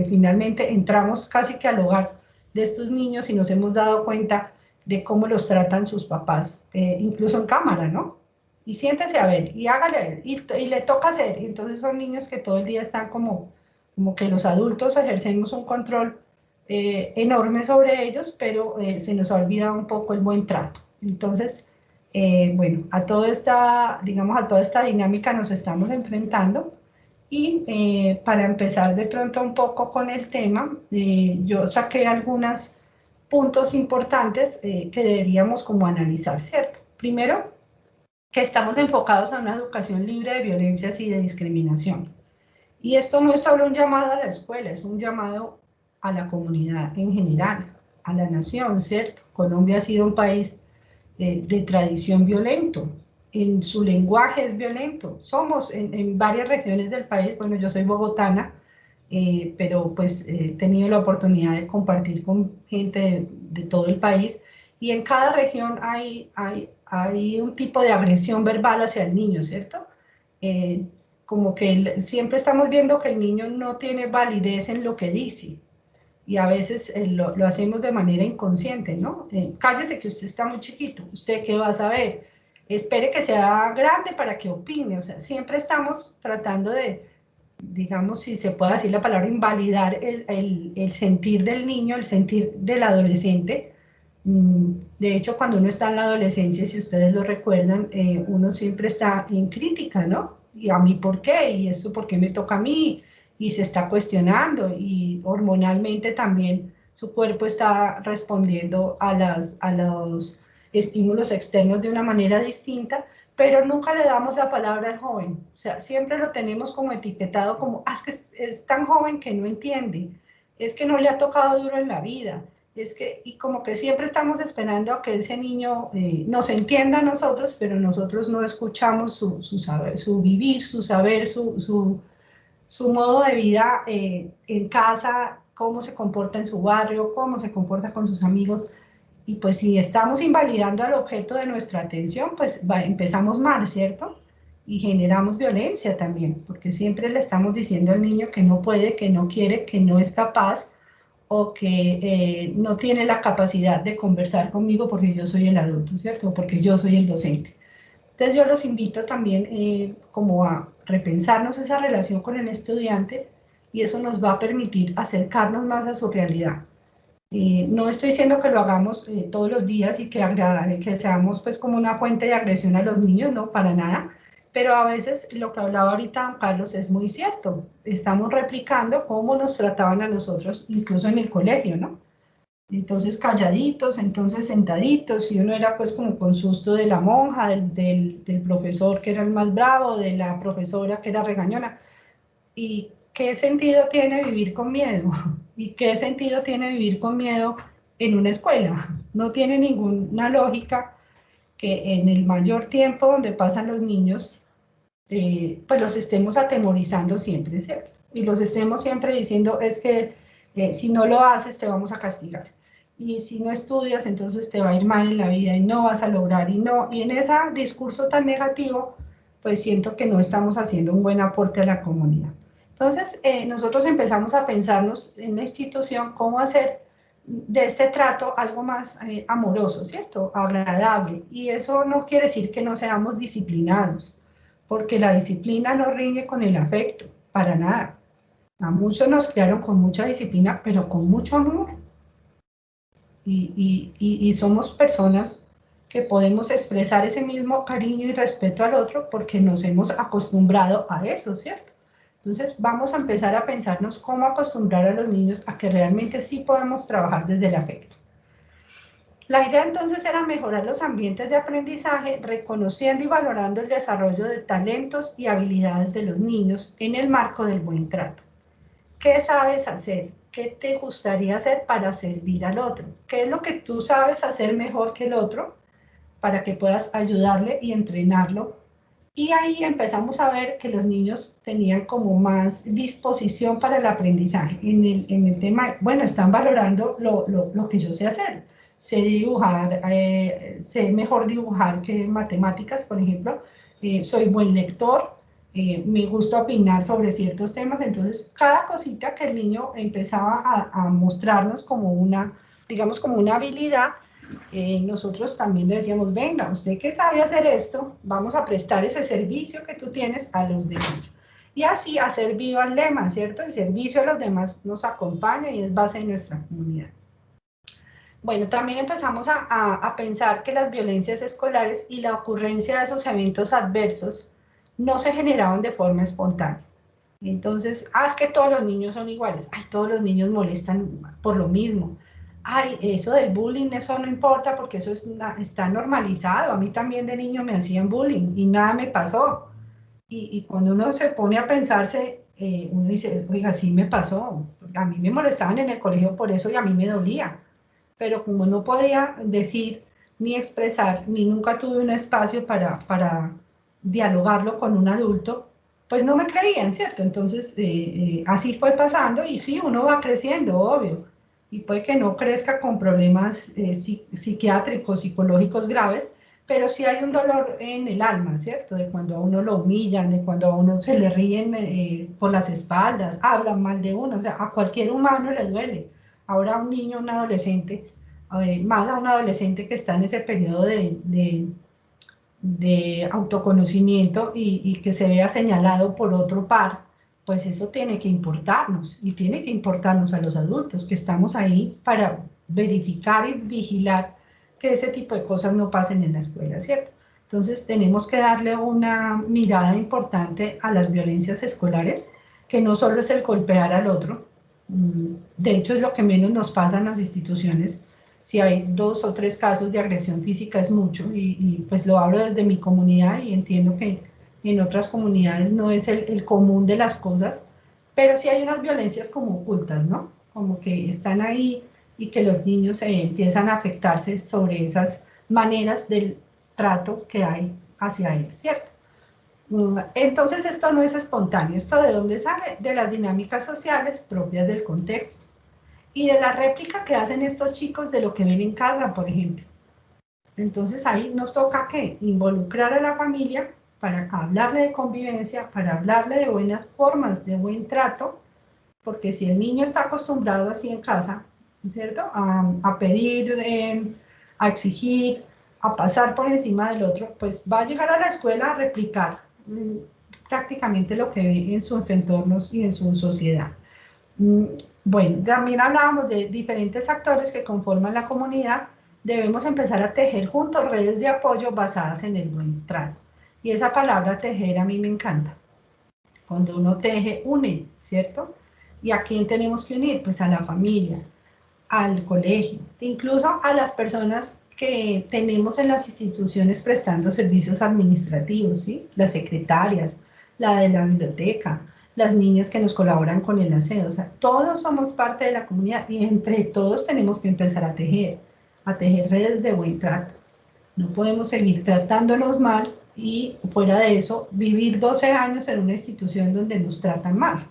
finalmente entramos casi que al hogar de estos niños y nos hemos dado cuenta de cómo los tratan sus papás, incluso en cámara, ¿no? Y siéntese a ver, y hágale a él, y le toca hacer. Y entonces son niños que todo el día están como que los adultos ejercemos un control enorme sobre ellos, pero se nos ha olvidado un poco el buen trato. Entonces, bueno, digamos, a toda esta dinámica nos estamos enfrentando. Y para empezar de pronto un poco con el tema, yo saqué algunos puntos importantes que deberíamos como analizar, ¿cierto? Primero, que estamos enfocados a una educación libre de violencias y de discriminación. Y esto no es solo un llamado a la escuela, es un llamado a la comunidad en general, a la nación, ¿cierto? Colombia ha sido un país de tradición violento, en su lenguaje es violento. Somos en varias regiones del país, bueno, yo soy bogotana, pero pues he tenido la oportunidad de compartir con gente de todo el país, y en cada región hay un tipo de agresión verbal hacia el niño, ¿cierto? Como que siempre estamos viendo que el niño no tiene validez en lo que dice, y a veces lo hacemos de manera inconsciente, ¿no? Cállese que usted está muy chiquito, ¿usted qué va a saber? Espere que sea grande para que opine, o sea, siempre estamos tratando de, digamos, si se puede decir la palabra, invalidar el sentir del niño, el sentir del adolescente. De hecho, cuando uno está en la adolescencia, si ustedes lo recuerdan, uno siempre está en crítica, ¿no? ¿Y a mí por qué? ¿Y esto por qué me toca a mí? Y se está cuestionando, y hormonalmente también su cuerpo está respondiendo a los estímulos externos de una manera distinta, pero nunca le damos la palabra al joven. O sea, siempre lo tenemos como etiquetado como, ah, es que es tan joven que no entiende, es que no le ha tocado duro en la vida, es que, y como que siempre estamos esperando a que ese niño nos entienda a nosotros, pero nosotros no escuchamos su saber, su vivir, su saber, su modo de vida en casa, cómo se comporta en su barrio, cómo se comporta con sus amigos. Y pues si estamos invalidando al objeto de nuestra atención, pues empezamos mal, ¿cierto? Y generamos violencia también, porque siempre le estamos diciendo al niño que no puede, que no quiere, que no es capaz, o que no tiene la capacidad de conversar conmigo porque yo soy el adulto, ¿cierto? O porque yo soy el docente. Entonces yo los invito también como a repensarnos esa relación con el estudiante, y eso nos va a permitir acercarnos más a su realidad. No estoy diciendo que lo hagamos todos los días y que seamos pues como una fuente de agresión a los niños, no, para nada, pero a veces lo que hablaba ahorita Carlos es muy cierto, estamos replicando cómo nos trataban a nosotros, incluso en el colegio, ¿no? Entonces calladitos, entonces sentaditos, y uno era pues como con susto de la monja, del profesor que era el más bravo, de la profesora que era regañona. ¿Y qué sentido tiene vivir con miedo? ¿Y qué sentido tiene vivir con miedo en una escuela? No tiene ninguna lógica que en el mayor tiempo donde pasan los niños, pues los estemos atemorizando siempre, ¿cierto? Y los estemos siempre diciendo, es que si no lo haces te vamos a castigar. Y si no estudias, entonces te va a ir mal en la vida y no vas a lograr. Y en ese discurso tan negativo, pues siento que no estamos haciendo un buen aporte a la comunidad. Entonces, nosotros empezamos a pensarnos en la institución cómo hacer de este trato algo más amoroso, ¿cierto? Agradable. Y eso no quiere decir que no seamos disciplinados, porque la disciplina no riñe con el afecto, para nada. A muchos nos criaron con mucha disciplina, pero con mucho amor. Y somos personas que podemos expresar ese mismo cariño y respeto al otro porque nos hemos acostumbrado a eso, ¿cierto? Entonces vamos a empezar a pensarnos cómo acostumbrar a los niños a que realmente sí podemos trabajar desde el afecto. La idea entonces era mejorar los ambientes de aprendizaje, reconociendo y valorando el desarrollo de talentos y habilidades de los niños en el marco del buen trato. ¿Qué sabes hacer? ¿Qué te gustaría hacer para servir al otro? ¿Qué es lo que tú sabes hacer mejor que el otro para que puedas ayudarle y entrenarlo? Y ahí empezamos a ver que los niños tenían como más disposición para el aprendizaje. En el tema, bueno, están valorando lo que yo sé hacer. Sé dibujar, sé mejor dibujar que matemáticas, por ejemplo. Soy buen lector, me gusta opinar sobre ciertos temas. Entonces, cada cosita que el niño empezaba a mostrarnos como una, digamos, como una habilidad, nosotros también le decíamos, venga, usted que sabe hacer esto, vamos a prestar ese servicio que tú tienes a los demás. Y así hacer viva el lema, ¿cierto? El servicio a los demás nos acompaña y es base de nuestra comunidad. Bueno, también empezamos a pensar que las violencias escolares y la ocurrencia de esos eventos adversos no se generaban de forma espontánea. Entonces, es que todos los niños son iguales. Ay, todos los niños molestan por lo mismo. Ay, eso del bullying, eso no importa porque eso está normalizado. A mí también de niño me hacían bullying y nada me pasó. Y cuando uno se pone a pensarse, uno dice, oiga, sí me pasó, a mí me molestaban en el colegio por eso y a mí me dolía, pero como no podía decir ni expresar, ni nunca tuve un espacio para dialogarlo con un adulto, pues no me creían, ¿cierto? Entonces, así fue pasando y sí, uno va creciendo, obvio, y puede que no crezca con problemas psiquiátricos, psicológicos graves, pero sí hay un dolor en el alma, ¿cierto? De cuando a uno lo humillan, de cuando a uno se le ríen por las espaldas, hablan mal de uno, o sea, a cualquier humano le duele. Ahora a un niño, un adolescente, más a un adolescente que está en ese periodo de autoconocimiento y que se vea señalado por otro par, pues eso tiene que importarnos y tiene que importarnos a los adultos que estamos ahí para verificar y vigilar que ese tipo de cosas no pasen en la escuela, ¿cierto? Entonces tenemos que darle una mirada importante a las violencias escolares, que no solo es el golpear al otro, de hecho es lo que menos nos pasa en las instituciones. Si hay 2 o 3 casos de agresión física es mucho y pues lo hablo desde mi comunidad y entiendo que en otras comunidades no es el común de las cosas, pero sí hay unas violencias como ocultas, ¿no? Como que están ahí y que los niños empiezan a afectarse sobre esas maneras del trato que hay hacia él, ¿cierto? Entonces esto no es espontáneo, ¿esto de dónde sale? De las dinámicas sociales propias del contexto y de la réplica que hacen estos chicos de lo que ven en casa, por ejemplo. Entonces ahí nos toca ¿qué? Involucrar a la familia para hablarle de convivencia, para hablarle de buenas formas, de buen trato, porque si el niño está acostumbrado así en casa, ¿cierto? A pedir, a exigir, a pasar por encima del otro, pues va a llegar a la escuela a replicar prácticamente lo que ve en sus entornos y en su sociedad. Bueno, también hablábamos de diferentes actores que conforman la comunidad. Debemos empezar a tejer juntos redes de apoyo basadas en el buen trato. Y esa palabra tejer a mí me encanta. Cuando uno teje, une, ¿cierto? ¿Y a quién tenemos que unir? Pues a la familia, al colegio, incluso a las personas que tenemos en las instituciones prestando servicios administrativos, ¿sí? Las secretarias, la de la biblioteca, las niñas que nos colaboran con el aseo, o sea, todos somos parte de la comunidad y entre todos tenemos que empezar a tejer redes de buen trato. No podemos seguir tratándonos mal y fuera de eso vivir 12 años en una institución donde nos tratan mal,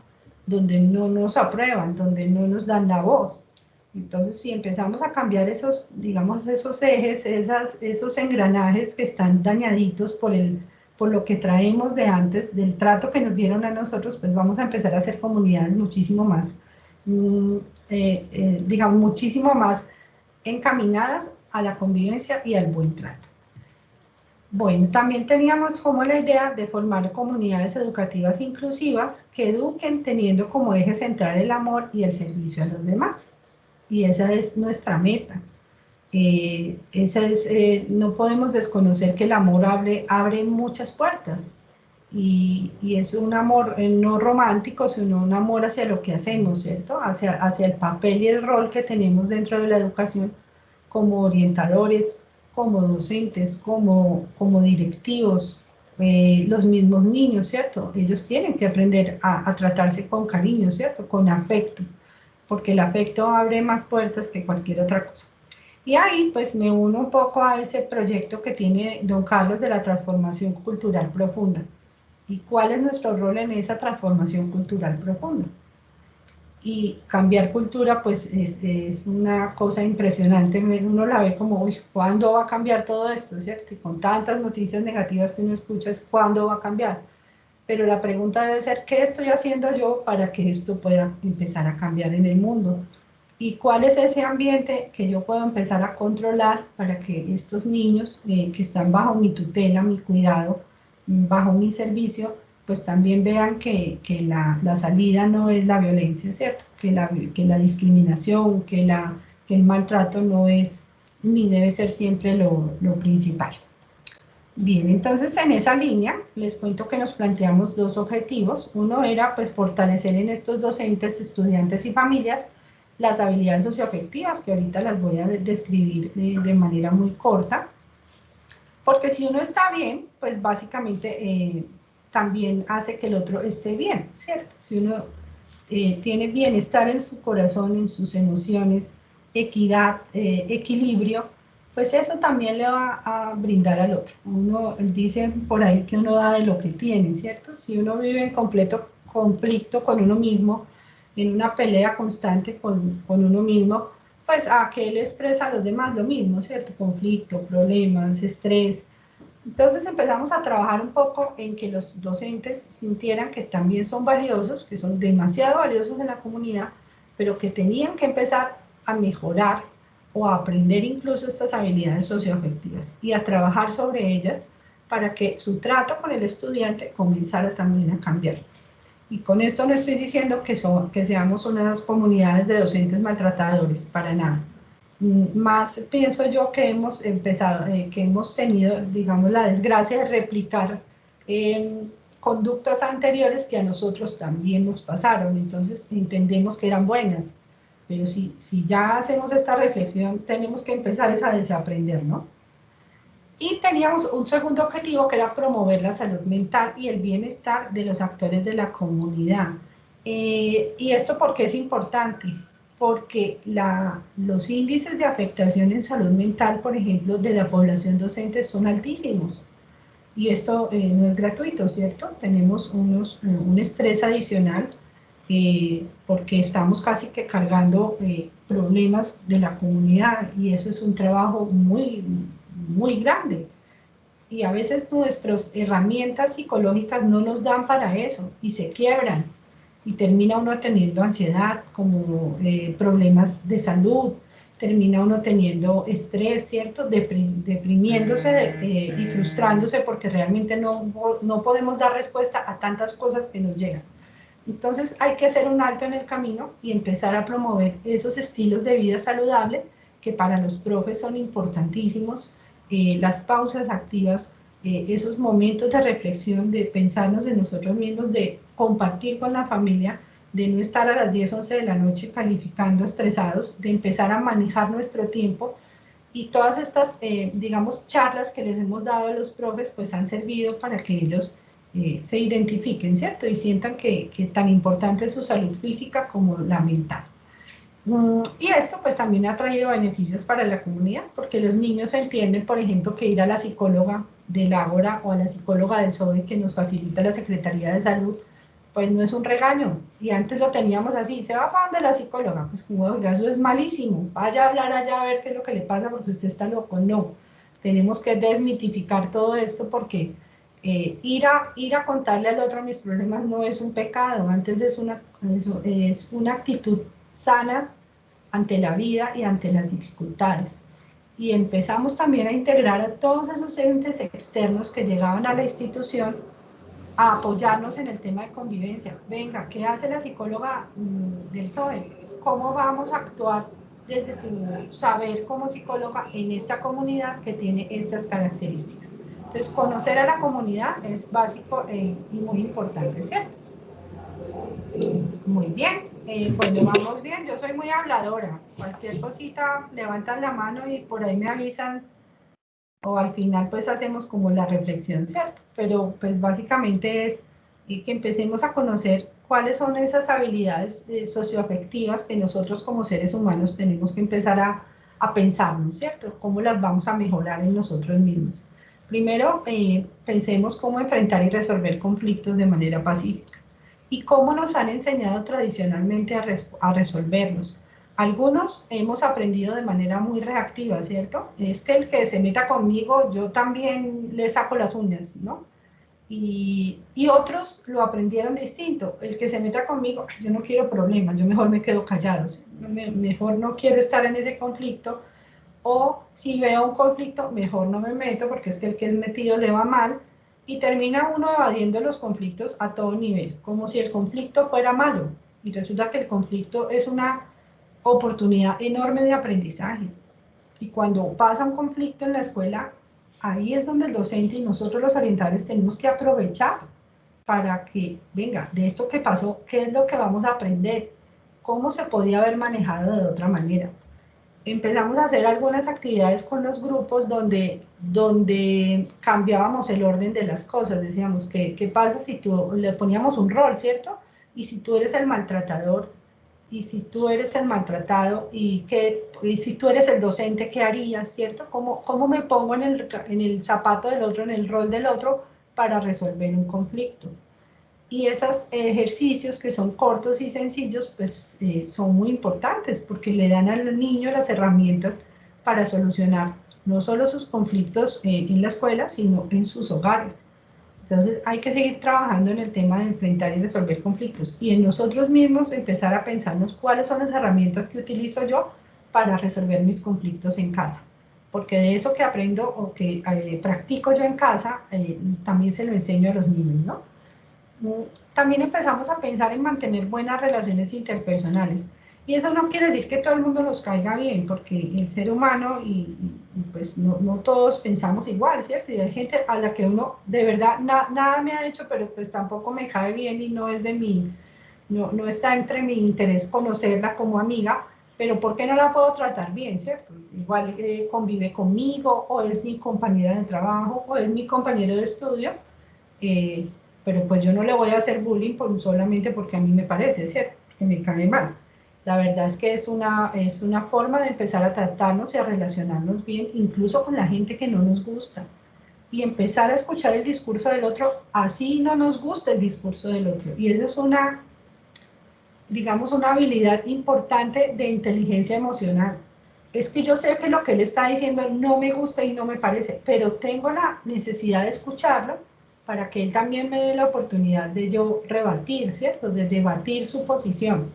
donde no nos aprueban, donde no nos dan la voz. Entonces, si empezamos a cambiar esos, digamos, esos ejes, esos engranajes que están dañaditos por lo que traemos de antes, del trato que nos dieron a nosotros, pues vamos a empezar a hacer comunidades muchísimo más, digamos, muchísimo más encaminadas a la convivencia y al buen trato. Bueno, también teníamos como la idea de formar comunidades educativas inclusivas que eduquen teniendo como eje central el amor y el servicio a los demás. Y esa es nuestra meta. No podemos desconocer que el amor abre muchas puertas y es un amor no romántico, sino un amor hacia lo que hacemos, ¿cierto? Hacia el papel y el rol que tenemos dentro de la educación como orientadores, como docentes, como directivos, los mismos niños, ¿cierto? Ellos tienen que aprender a tratarse con cariño, ¿cierto? Con afecto, porque el afecto abre más puertas que cualquier otra cosa. Y ahí pues me uno un poco a ese proyecto que tiene don Carlos de la transformación cultural profunda. ¿Y cuál es nuestro rol en esa transformación cultural profunda? Y cambiar cultura pues es una cosa impresionante, uno la ve como, uy, ¿cuándo va a cambiar todo esto? ¿Cierto? Y con tantas noticias negativas que uno escucha, es ¿cuándo va a cambiar? Pero la pregunta debe ser, ¿qué estoy haciendo yo para que esto pueda empezar a cambiar en el mundo? ¿Y cuál es ese ambiente que yo puedo empezar a controlar para que estos niños que están bajo mi tutela, mi cuidado, bajo mi servicio, pues también vean que la salida no es la violencia, ¿cierto? Que la discriminación, que el maltrato no es ni debe ser siempre lo principal. Bien, entonces en esa línea les cuento que nos planteamos 2 objetivos. Uno era pues fortalecer en estos docentes, estudiantes y familias las habilidades socioafectivas, que ahorita las voy a describir de manera muy corta, porque si uno está bien, pues básicamente también hace que el otro esté bien, ¿cierto? Si uno tiene bienestar en su corazón, en sus emociones, equidad, equilibrio, pues eso también le va a brindar al otro. Uno dice por ahí que uno da de lo que tiene, ¿cierto? Si uno vive en completo conflicto con uno mismo, en una pelea constante con uno mismo, pues a que él expresa a los demás lo mismo, ¿cierto? Conflicto, problemas, estrés. Entonces empezamos a trabajar un poco en que los docentes sintieran que también son valiosos, que son demasiado valiosos en la comunidad, pero que tenían que empezar a mejorar o a aprender incluso estas habilidades socioafectivas y a trabajar sobre ellas para que su trato con el estudiante comenzara también a cambiar. Y con esto no estoy diciendo que seamos unas comunidades de docentes maltratadores, para nada. Más pienso yo que hemos empezado, que hemos tenido, digamos, la desgracia de replicar conductas anteriores que a nosotros también nos pasaron, entonces entendemos que eran buenas, pero si ya hacemos esta reflexión, tenemos que empezar a desaprender, ¿no? Y teníamos un segundo objetivo que era promover la salud mental y el bienestar de los actores de la comunidad. ¿Y esto por qué es importante? Porque los índices de afectación en salud mental, por ejemplo, de la población docente son altísimos. Y esto no es gratuito, ¿cierto? Tenemos un estrés adicional porque estamos casi que cargando problemas de la comunidad y eso es un trabajo muy, muy grande. Y a veces nuestras herramientas psicológicas no nos dan para eso y se quiebran. Y termina uno teniendo ansiedad, como problemas de salud, termina uno teniendo estrés, ¿cierto? Deprimiéndose y frustrándose porque realmente no podemos dar respuesta a tantas cosas que nos llegan. Entonces hay que hacer un alto en el camino y empezar a promover esos estilos de vida saludable que para los profes son importantísimos, las pausas activas, esos momentos de reflexión, de pensarnos en nosotros mismos, de compartir con la familia, de no estar a las 10, 11 de la noche calificando estresados, de empezar a manejar nuestro tiempo y todas estas, digamos, charlas que les hemos dado a los profes, pues han servido para que ellos se identifiquen, ¿cierto? Y sientan que tan importante es su salud física como la mental. Y esto pues también ha traído beneficios para la comunidad, porque los niños entienden, por ejemplo, que ir a la psicóloga del Ágora o a la psicóloga del SOE que nos facilita la Secretaría de Salud, pues no es un regaño, y antes lo teníamos así, se va para donde la psicóloga, pues como, oiga, eso es malísimo, vaya a hablar allá a ver qué es lo que le pasa porque usted está loco. No, tenemos que desmitificar todo esto porque ir a contarle al otro mis problemas no es un pecado, antes es una actitud sana ante la vida y ante las dificultades. Y empezamos también a integrar a todos esos entes externos que llegaban a la institución a apoyarnos en el tema de convivencia. Venga, ¿qué hace la psicóloga del SOE? ¿Cómo vamos a actuar desde tu saber como psicóloga en esta comunidad que tiene estas características? Entonces, conocer a la comunidad es básico y muy importante, ¿cierto? Muy bien, bueno, vamos bien, yo soy muy habladora, cualquier cosita levantan la mano y por ahí me avisan o al final pues hacemos como la reflexión, ¿cierto? Pero pues básicamente es que empecemos a conocer cuáles son esas habilidades socioafectivas que nosotros como seres humanos tenemos que empezar a pensarnos, ¿cierto? ¿Cómo las vamos a mejorar en nosotros mismos? Primero, pensemos cómo enfrentar y resolver conflictos de manera pacífica. ¿Y cómo nos han enseñado tradicionalmente a resolverlos? Algunos hemos aprendido de manera muy reactiva, ¿cierto? Es que el que se meta conmigo, yo también le saco las uñas, ¿no? Y otros lo aprendieron distinto. El que se meta conmigo, yo no quiero problemas, yo mejor me quedo callado, ¿sí? Mejor no quiero estar en ese conflicto. O si veo un conflicto, mejor no me meto porque es que el que es metido le va mal. Y termina uno evadiendo los conflictos a todo nivel, como si el conflicto fuera malo. Y resulta que el conflicto es una oportunidad enorme de aprendizaje. Y cuando pasa un conflicto en la escuela, ahí es donde el docente y nosotros los orientadores tenemos que aprovechar para que, venga, de esto que pasó, ¿qué es lo que vamos a aprender? ¿Cómo se podía haber manejado de otra manera? empezamos a hacer algunas actividades con los grupos donde cambiábamos el orden de las cosas. Decíamos, ¿qué pasa si le poníamos un rol, ¿cierto? Y si tú eres el maltratador, y si tú eres el maltratado, y si tú eres el docente, ¿qué harías, cierto? ¿Cómo me pongo en el zapato del otro, en el rol del otro, para resolver un conflicto? Y esos ejercicios que son cortos y sencillos, pues son muy importantes porque le dan al niño las herramientas para solucionar no solo sus conflictos en la escuela, sino en sus hogares. Entonces hay que seguir trabajando en el tema de enfrentar y resolver conflictos y en nosotros mismos empezar a pensarnos cuáles son las herramientas que utilizo yo para resolver mis conflictos en casa. Porque de eso que aprendo o que practico yo en casa, también se lo enseño a los niños, ¿no? También empezamos a pensar en mantener buenas relaciones interpersonales. Y eso no quiere decir que todo el mundo nos caiga bien, porque el ser humano, pues no todos pensamos igual, ¿cierto? Y hay gente a la que uno, de verdad, nada me ha hecho, pero pues tampoco me cae bien y no es de mí, no está entre mi interés conocerla como amiga, pero ¿por qué no la puedo tratar bien, cierto? Igual convive conmigo, o es mi compañera de trabajo, o es mi compañero de estudio, pero pues yo no le voy a hacer bullying solamente porque a mí me parece, ¿cierto? Que me cae mal. La verdad es que es una forma de empezar a tratarnos y a relacionarnos bien, incluso con la gente que no nos gusta. Y empezar a escuchar el discurso del otro, así no nos gusta el discurso del otro. Y eso es digamos, una habilidad importante de inteligencia emocional. Es que yo sé que lo que él está diciendo no me gusta y no me parece, pero tengo la necesidad de escucharlo para que él también me dé la oportunidad de yo rebatir, ¿cierto? De debatir su posición.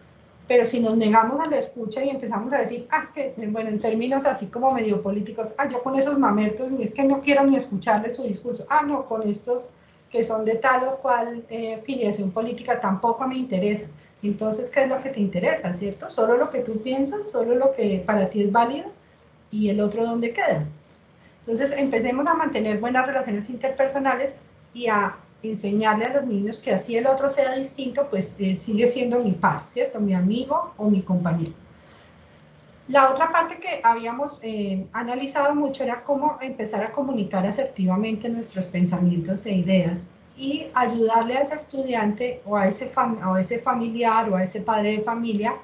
Pero si nos negamos a la escucha y empezamos a decir, es que, bueno, en términos así como medio políticos, yo con esos mamertos, es que no quiero ni escucharle su discurso, no, con estos que son de tal o cual filiación política tampoco me interesa. Entonces, ¿qué es lo que te interesa, cierto? Solo lo que tú piensas, solo lo que para ti es válido, y el otro dónde queda. Entonces, empecemos a mantener buenas relaciones interpersonales y a enseñarle a los niños que así el otro sea distinto, pues sigue siendo mi par, ¿cierto? Mi amigo o mi compañero. La otra parte que habíamos analizado mucho era cómo empezar a comunicar asertivamente nuestros pensamientos e ideas y ayudarle a ese estudiante o a ese familiar o a ese padre de familia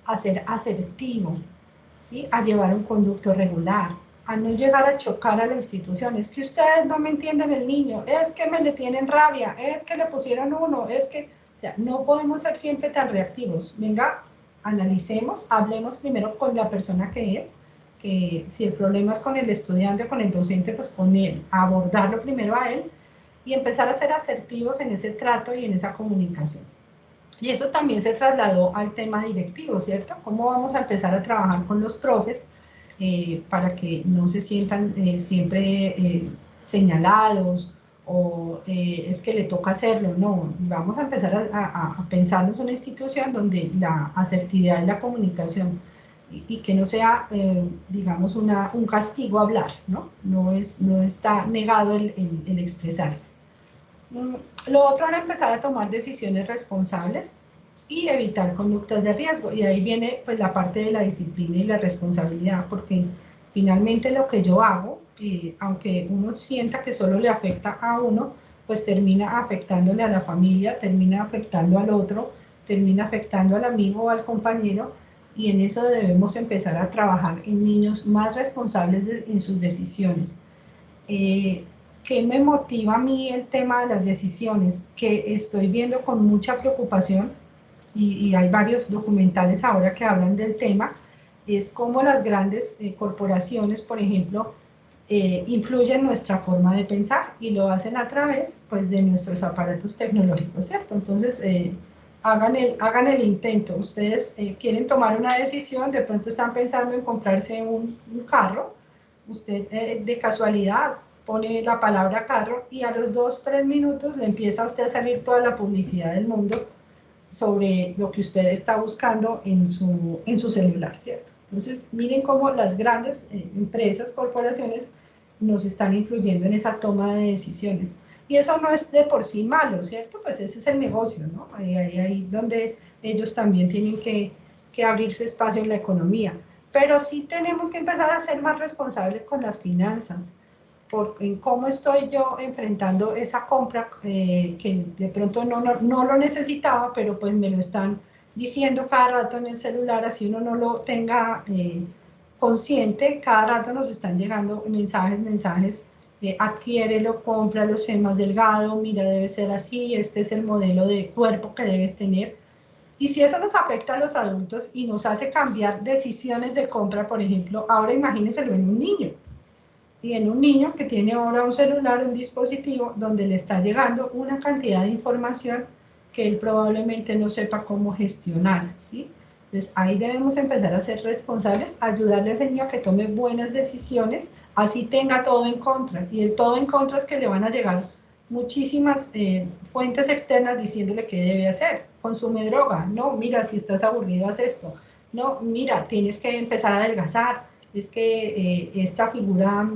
a ser asertivo, ¿sí? A llevar un conducto regular, a no llegar a chocar a la institución. Es que ustedes no me entienden el niño, es que me le tienen rabia, es que le pusieron uno, es que... O sea, no podemos ser siempre tan reactivos. Venga, analicemos, hablemos primero con la persona que si el problema es con el estudiante o con el docente, pues con él, abordarlo primero a él y empezar a ser asertivos en ese trato y en esa comunicación. Y eso también se trasladó al tema directivo, ¿cierto? ¿Cómo vamos a empezar a trabajar con los profes para que no se sientan siempre señalados o es que le toca hacerlo? No, vamos a empezar a pensarnos una institución donde la asertividad y la comunicación y que no sea, digamos, un castigo hablar, ¿no? No está negado el expresarse. Lo otro era empezar a tomar decisiones responsables y evitar conductas de riesgo. Y ahí viene pues la parte de la disciplina y la responsabilidad, porque finalmente lo que yo hago, aunque uno sienta que solo le afecta a uno, pues termina afectándole a la familia, termina afectando al otro, termina afectando al amigo o al compañero, y en eso debemos empezar a trabajar en niños más responsables en sus decisiones. ¿Qué me motiva a mí el tema de las decisiones? Que estoy viendo con mucha preocupación, y hay varios documentales ahora que hablan del tema, es cómo las grandes corporaciones, por ejemplo, influyen en nuestra forma de pensar y lo hacen a través pues, de nuestros aparatos tecnológicos, ¿cierto? Entonces, hagan el intento. Ustedes quieren tomar una decisión, de pronto están pensando en comprarse un carro, usted de casualidad pone la palabra carro y a los 2-3 minutos le empieza a usted a salir toda la publicidad del mundo sobre lo que usted está buscando en su celular, ¿cierto? Entonces, miren cómo las grandes empresas, corporaciones, nos están influyendo en esa toma de decisiones. Y eso no es de por sí malo, ¿cierto? Pues ese es el negocio, ¿no? Ahí donde ellos también tienen que abrirse espacio en la economía. pero sí tenemos que empezar a ser más responsables con las finanzas, en cómo estoy yo enfrentando esa compra que de pronto no lo necesitaba, pero pues me lo están diciendo cada rato en el celular, así uno no lo tenga consciente, cada rato nos están llegando mensajes, adquiérelo, cómpralo, sé más delgado, mira, debe ser así, este es el modelo de cuerpo que debes tener. Y si eso nos afecta a los adultos y nos hace cambiar decisiones de compra, por ejemplo, ahora imagínenselo en un niño. Y en un niño que tiene ahora un celular, un dispositivo, donde le está llegando una cantidad de información que él probablemente no sepa cómo gestionar, ¿sí? Entonces ahí debemos empezar a ser responsables, ayudarle a ese niño a que tome buenas decisiones, así tenga todo en contra. Y el todo en contra es que le van a llegar muchísimas fuentes externas diciéndole qué debe hacer. Consume droga, no, mira, si estás aburrido, haz esto. No, mira, tienes que empezar a adelgazar. Es que esta figura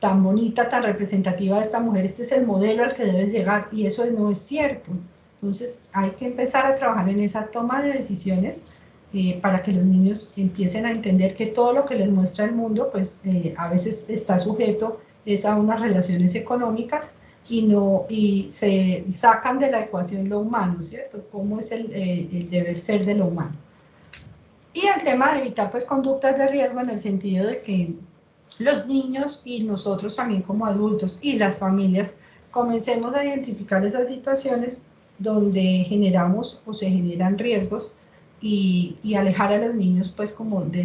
tan bonita, tan representativa de esta mujer, este es el modelo al que debes llegar, y eso no es cierto. Entonces hay que empezar a trabajar en esa toma de decisiones para que los niños empiecen a entender que todo lo que les muestra el mundo, pues a veces está sujeto a unas relaciones económicas y se sacan de la ecuación lo humano, ¿cierto? ¿Cómo es el deber ser de lo humano? Y el tema de evitar pues conductas de riesgo en el sentido de que los niños y nosotros también como adultos y las familias comencemos a identificar esas situaciones donde generamos o se generan riesgos y alejar a los niños pues como de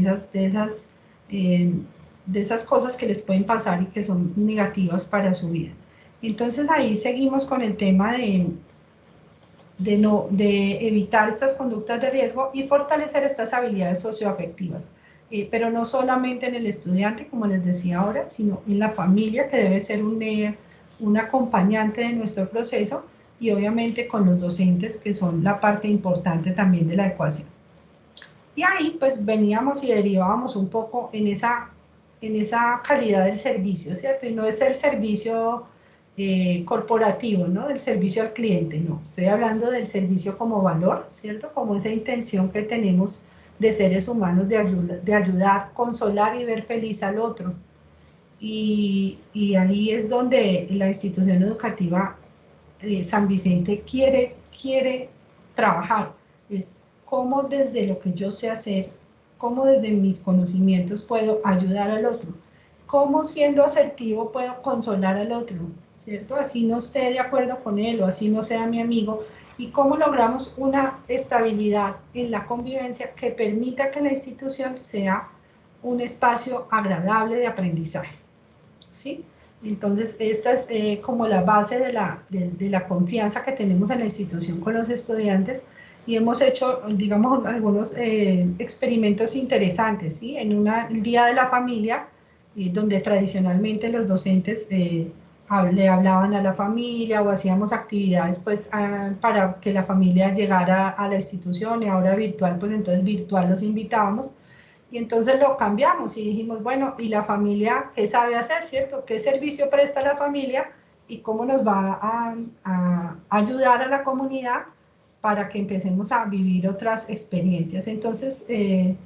esas cosas que les pueden pasar y que son negativas para su vida. Entonces ahí seguimos con el tema de evitar estas conductas de riesgo y fortalecer estas habilidades socioafectivas. Pero no solamente en el estudiante, como les decía ahora, sino en la familia, que debe ser un acompañante de nuestro proceso, y obviamente con los docentes, que son la parte importante también de la ecuación. Y ahí pues veníamos y derivábamos un poco en esa calidad del servicio, ¿cierto? Y no es el servicio corporativo, ¿no? Del servicio al cliente, no. Estoy hablando del servicio como valor, ¿cierto? Como esa intención que tenemos de seres humanos de ayudar, consolar y ver feliz al otro. Y ahí es donde la institución educativa San Vicente quiere trabajar. Es cómo desde lo que yo sé hacer, cómo desde mis conocimientos puedo ayudar al otro, cómo siendo asertivo puedo consolar al otro, ¿cierto? Así no esté de acuerdo con él o así no sea mi amigo, y cómo logramos una estabilidad en la convivencia que permita que la institución sea un espacio agradable de aprendizaje, ¿sí? Entonces, esta es como la base de la confianza que tenemos en la institución con los estudiantes, y hemos hecho, digamos, algunos experimentos interesantes, ¿sí? En el Día de la Familia, donde tradicionalmente los docentes le hablaban a la familia o hacíamos actividades pues para que la familia llegara a la institución, y ahora virtual, pues entonces virtual los invitábamos. Y entonces lo cambiamos y dijimos, bueno, ¿y la familia qué sabe hacer, cierto? ¿Qué servicio presta la familia y cómo nos va a ayudar a la comunidad para que empecemos a vivir otras experiencias? Entonces, en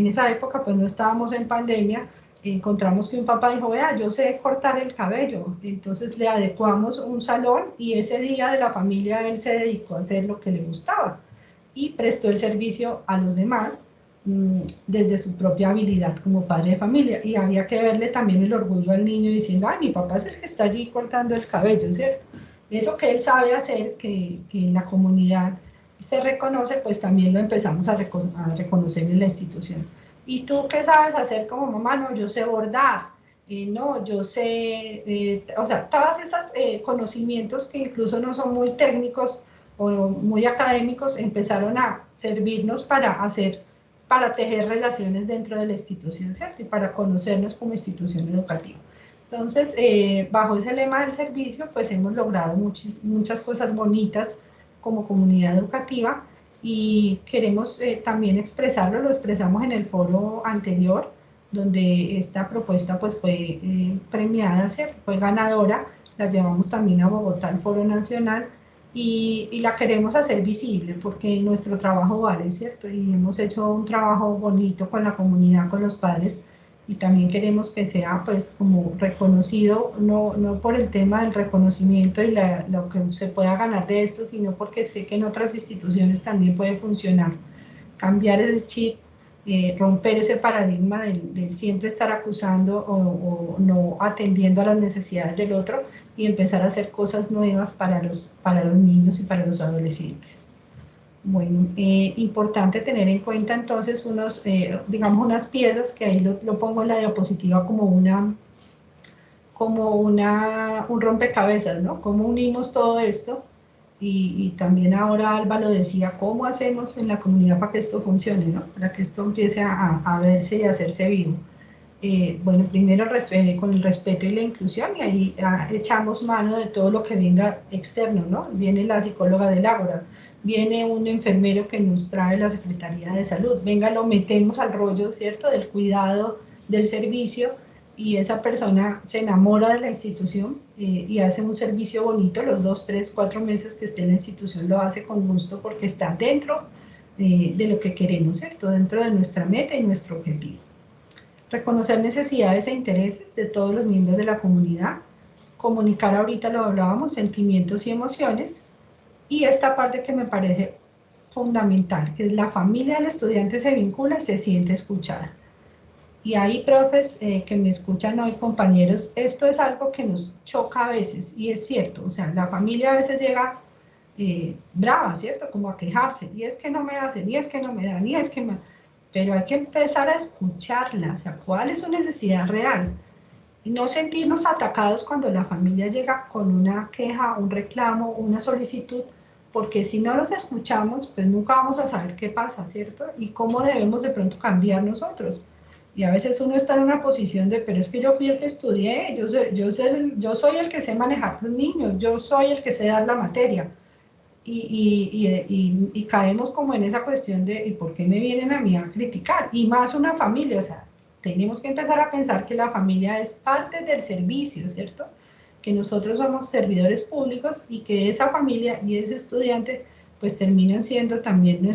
esa época, pues no estábamos en pandemia, encontramos que un papá dijo, vea, yo sé cortar el cabello. Entonces le adecuamos un salón y ese día de la familia él se dedicó a hacer lo que le gustaba y prestó el servicio a los demás desde su propia habilidad como padre de familia, y había que verle también el orgullo al niño diciendo, ay, mi papá es el que está allí cortando el cabello, ¿cierto? Eso que él sabe hacer, que en la comunidad se reconoce, pues también lo empezamos a reconocer en la institución. ¿Y tú qué sabes hacer como mamá? No, yo sé bordar, no, yo sé, o sea, todos esos conocimientos que incluso no son muy técnicos o muy académicos, empezaron a servirnos para tejer relaciones dentro de la institución, ¿cierto? Y para conocernos como institución educativa. Entonces, bajo ese lema del servicio, pues hemos logrado muchas cosas bonitas como comunidad educativa, y queremos también expresarlo, lo expresamos en el foro anterior, donde esta propuesta pues fue premiada, ¿cierto? Fue ganadora, la llevamos también a Bogotá, al foro nacional, y la queremos hacer visible porque nuestro trabajo vale, ¿cierto? Y hemos hecho un trabajo bonito con la comunidad, con los padres, y también queremos que sea pues como reconocido, no por el tema del reconocimiento y lo que se pueda ganar de esto, sino porque sé que en otras instituciones también puede funcionar. Cambiar ese chip, romper ese paradigma del siempre estar acusando o no atendiendo a las necesidades del otro y empezar a hacer cosas nuevas para los niños y para los adolescentes. Bueno, importante tener en cuenta entonces digamos unas piezas que ahí lo pongo en la diapositiva como un rompecabezas, ¿no? Cómo unimos todo esto y también ahora Alba lo decía, ¿cómo hacemos en la comunidad para que esto funcione, ¿no? Para que esto empiece a verse y a hacerse vivo. Bueno, primero con el respeto y la inclusión, y ahí echamos mano de todo lo que venga externo, ¿no? Viene la psicóloga del Ágora, viene un enfermero que nos trae la Secretaría de Salud, venga, lo metemos al rollo, ¿cierto?, del cuidado, del servicio, y esa persona se enamora de la institución y hace un servicio bonito, los 2, 3, 4 meses que esté en la institución lo hace con gusto porque está dentro de lo que queremos, ¿cierto?, dentro de nuestra meta y nuestro objetivo. Reconocer necesidades e intereses de todos los miembros de la comunidad, comunicar, ahorita lo hablábamos, sentimientos y emociones, y esta parte que me parece fundamental, que es la familia del estudiante se vincula y se siente escuchada. Y hay profes que me escuchan hoy, compañeros, esto es algo que nos choca a veces, y es cierto, o sea, la familia a veces llega brava, ¿cierto?, como a quejarse, y es que no me hacen, y es que no me dan, y es que me... Pero hay que empezar a escucharla, o sea, ¿cuál es su necesidad real? Y no sentirnos atacados cuando la familia llega con una queja, un reclamo, una solicitud, porque si no los escuchamos, pues nunca vamos a saber qué pasa, ¿cierto? Y cómo debemos de pronto cambiar nosotros. Y a veces uno está en una posición de, pero es que yo fui el que estudié, yo soy el que sé manejar los niños, yo soy el que sé dar la materia. Y caemos como en esa cuestión de ¿y por qué me vienen a mí a criticar? Y más una familia, o sea, tenemos que empezar a pensar que la familia es parte del servicio, ¿cierto? Que nosotros somos servidores públicos y que esa familia y ese estudiante pues terminan siendo también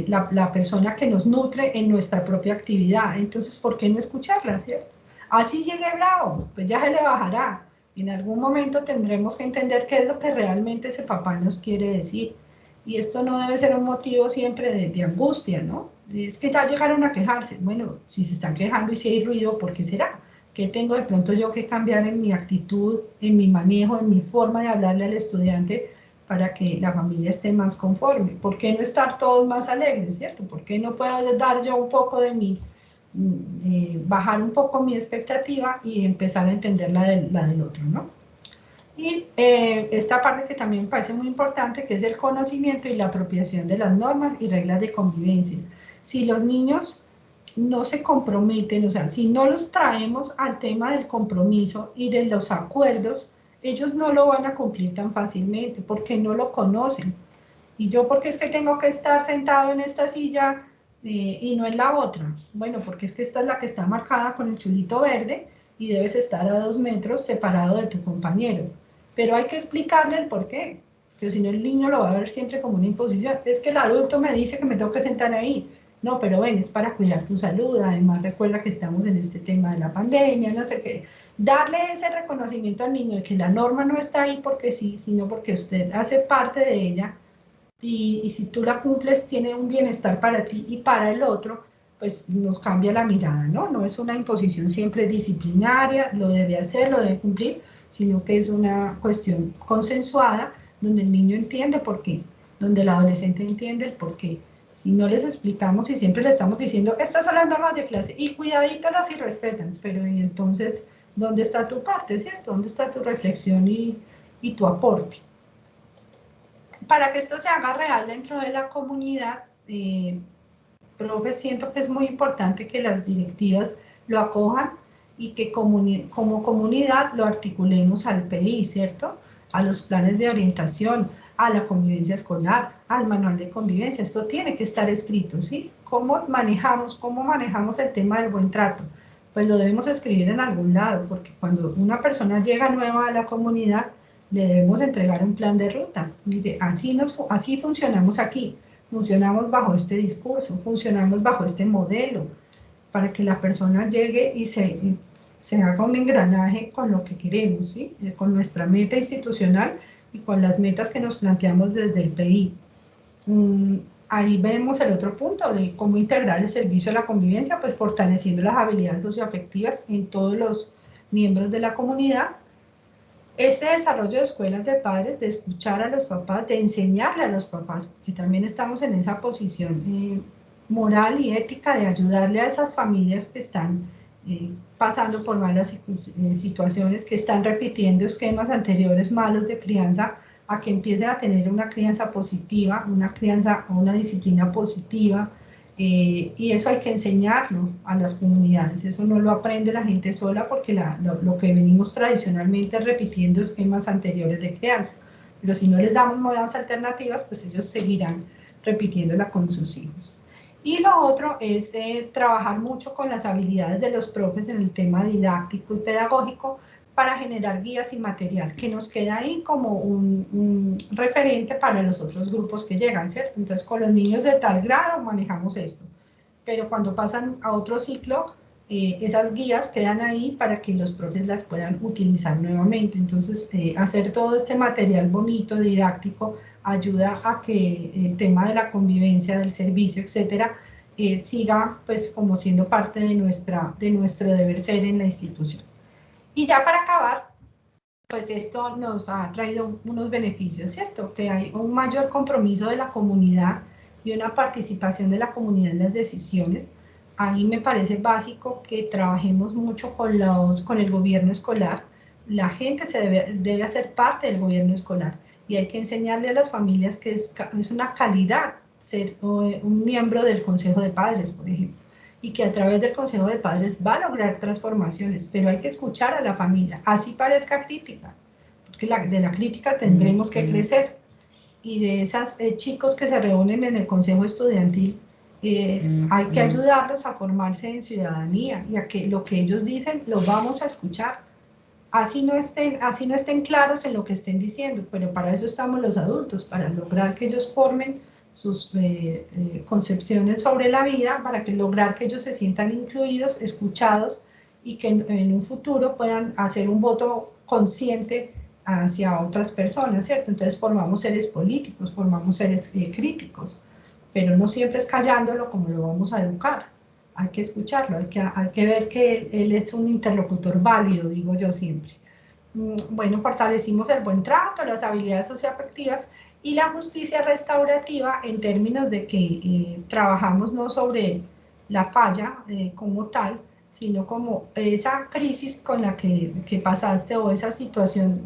la persona que nos nutre en nuestra propia actividad. Entonces, ¿por qué no escucharla, cierto? Así llegue bravo, pues ya se le bajará. En algún momento tendremos que entender qué es lo que realmente ese papá nos quiere decir. Y esto no debe ser un motivo siempre de angustia, ¿no? Es que ya llegaron a quejarse. Bueno, si se están quejando y si hay ruido, ¿por qué será? ¿Qué tengo de pronto yo que cambiar en mi actitud, en mi manejo, en mi forma de hablarle al estudiante para que la familia esté más conforme? ¿Por qué no estar todos más alegres, cierto? ¿Por qué no puedo dar yo un poco de mi... bajar un poco mi expectativa y empezar a entender la del otro, ¿no? Y esta parte que también me parece muy importante, que es el conocimiento y la apropiación de las normas y reglas de convivencia. Si los niños no se comprometen, o sea, si no los traemos al tema del compromiso y de los acuerdos, ellos no lo van a cumplir tan fácilmente, porque no lo conocen. Y yo, ¿por qué es que tengo que estar sentado en esta silla y no en la otra? Bueno, porque es que esta es la que está marcada con el chulito verde y debes estar a 2 metros separado de tu compañero. Pero hay que explicarle el por qué, pero si no el niño lo va a ver siempre como una imposición. Es que el adulto me dice que me tengo que sentar ahí. No, pero ven, es para cuidar tu salud, además recuerda que estamos en este tema de la pandemia, no sé qué. Darle ese reconocimiento al niño de que la norma no está ahí porque sí, sino porque usted hace parte de ella, y si tú la cumples tiene un bienestar para ti y para el otro, pues nos cambia la mirada, ¿no? No es una imposición siempre disciplinaria, lo debe hacer, lo debe cumplir, sino que es una cuestión consensuada donde el niño entiende por qué, donde el adolescente entiende el por qué. Si no les explicamos y siempre le estamos diciendo, estas son las normas de clase, y cuidadito las irrespetan, pero y entonces, ¿dónde está tu parte, cierto? ¿Dónde está tu reflexión y tu aporte? Para que esto se haga real dentro de la comunidad, profe, siento que es muy importante que las directivas lo acojan y que como comunidad lo articulemos al PI, ¿cierto? A los planes de orientación, a la convivencia escolar, al manual de convivencia. Esto tiene que estar escrito, ¿sí? ¿Cómo manejamos el tema del buen trato? Pues lo debemos escribir en algún lado, porque cuando una persona llega nueva a la comunidad, le debemos entregar un plan de ruta. Mire, así funcionamos aquí, funcionamos bajo este discurso, funcionamos bajo este modelo, para que la persona llegue y se haga un engranaje con lo que queremos, ¿sí? Con nuestra meta institucional y con las metas que nos planteamos desde el PI. Ahí vemos el otro punto de cómo integrar el servicio a la convivencia, pues fortaleciendo las habilidades socioafectivas en todos los miembros de la comunidad. Este desarrollo de escuelas de padres, de escuchar a los papás, de enseñarle a los papás, porque también estamos en esa posición moral y ética de ayudarle a esas familias que están pasando por malas situaciones, que están repitiendo esquemas anteriores malos de crianza, a que empiecen a tener una crianza positiva, una crianza o una disciplina positiva, y eso hay que enseñarlo a las comunidades. Eso no lo aprende la gente sola, porque lo que venimos tradicionalmente repitiendo esquemas anteriores de crianza, pero si no les damos modas alternativas, pues ellos seguirán repitiéndola con sus hijos. Y lo otro es trabajar mucho con las habilidades de los profes en el tema didáctico y pedagógico, para generar guías y material que nos queda ahí como un referente para los otros grupos que llegan, ¿cierto? Entonces, con los niños de tal grado manejamos esto, pero cuando pasan a otro ciclo, esas guías quedan ahí para que los profes las puedan utilizar nuevamente. Entonces, hacer todo este material bonito, didáctico, ayuda a que el tema de la convivencia, del servicio, etcétera, siga pues como siendo parte de nuestro deber ser en la institución. Y ya para acabar, pues esto nos ha traído unos beneficios, ¿cierto? Que hay un mayor compromiso de la comunidad y una participación de la comunidad en las decisiones. A mí me parece básico que trabajemos mucho con el gobierno escolar. La gente debe hacer parte del gobierno escolar, y hay que enseñarle a las familias que es una calidad ser un miembro del Consejo de Padres, por ejemplo, y que a través del Consejo de Padres va a lograr transformaciones, pero hay que escuchar a la familia, así parezca crítica, porque de la crítica tendremos que crecer. Y de esos chicos que se reúnen en el Consejo Estudiantil, hay que ayudarlos a formarse en ciudadanía, y a que lo que ellos dicen lo vamos a escuchar, así no estén claros en lo que estén diciendo, pero para eso estamos los adultos, para lograr que ellos formen sus concepciones sobre la vida, para lograr que ellos se sientan incluidos, escuchados, y que en un futuro puedan hacer un voto consciente hacia otras personas, ¿cierto? Entonces formamos seres políticos, formamos seres críticos, pero no siempre es callándolo como lo vamos a educar. Hay que escucharlo, hay que ver que él es un interlocutor válido, digo yo siempre. Bueno, fortalecimos el buen trato, las habilidades socioafectivas y la justicia restaurativa, en términos de que trabajamos no sobre la falla como tal, sino como esa crisis con la que pasaste, o esa situación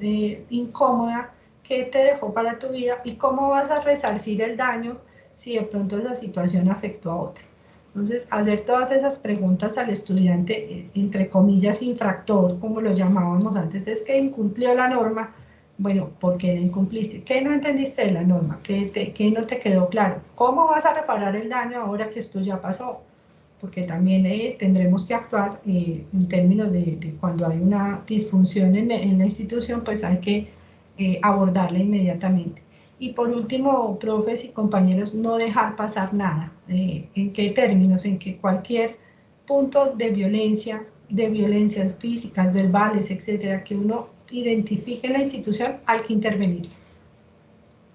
incómoda que te dejó para tu vida, y cómo vas a resarcir el daño si de pronto esa situación afectó a otro. Entonces, hacer todas esas preguntas al estudiante, entre comillas, infractor, como lo llamábamos antes, es que incumplió la norma. Bueno, ¿por qué la incumpliste? ¿Qué no entendiste de la norma? ¿Qué no te quedó claro? ¿Cómo vas a reparar el daño ahora que esto ya pasó? Porque también tendremos que actuar en términos de cuando hay una disfunción en la institución, pues hay que abordarla inmediatamente. Y por último, profes y compañeros, no dejar pasar nada. ¿En qué términos? En que cualquier punto de violencias físicas, verbales, etcétera, que uno identifique en la institución, hay que intervenir.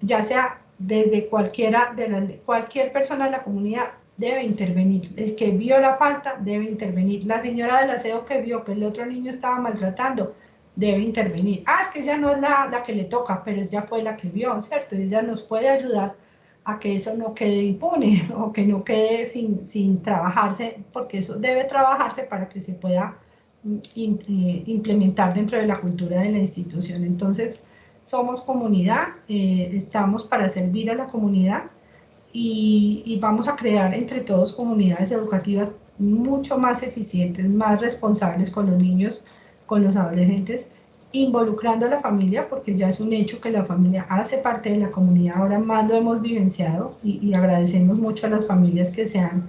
Ya sea desde cualquier persona de la comunidad debe intervenir. El que vio la falta debe intervenir. La señora del aseo que vio que el otro niño estaba maltratando debe intervenir. Es que ella no es la que le toca, pero ella fue la que vio, ¿cierto? Y ella nos puede ayudar a que eso no quede impune, o que no quede sin trabajarse, porque eso debe trabajarse para que se pueda implementar dentro de la cultura de la institución. Entonces, somos comunidad, estamos para servir a la comunidad, y vamos a crear entre todos comunidades educativas mucho más eficientes, más responsables con los niños, con los adolescentes, involucrando a la familia, porque ya es un hecho que la familia hace parte de la comunidad. Ahora más lo hemos vivenciado, y agradecemos mucho a las familias que se han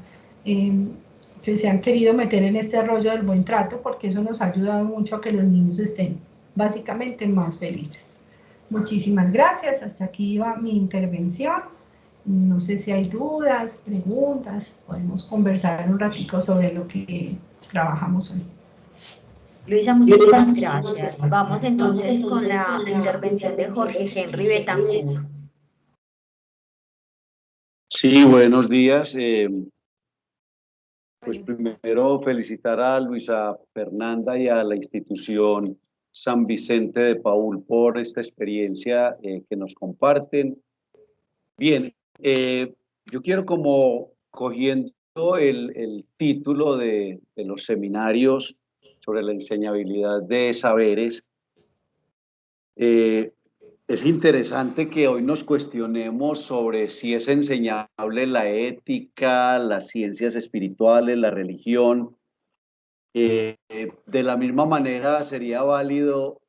querido meter en este rollo del buen trato, porque eso nos ha ayudado mucho a que los niños estén básicamente más felices. Muchísimas gracias. Hasta aquí va mi intervención. No sé si hay dudas, preguntas. Podemos conversar un ratico sobre lo que trabajamos hoy. Luisa, muchísimas gracias. Vamos entonces con la intervención de Jorge Henry Betancourt. Sí, buenos días. Pues primero felicitar a Luisa Fernanda y a la institución San Vicente de Paúl por esta experiencia que nos comparten. Bien, yo quiero como cogiendo el título de los seminarios sobre la enseñabilidad de saberes, es interesante que hoy nos cuestionemos sobre si es enseñable la ética, las ciencias espirituales, la religión. De la misma manera sería válido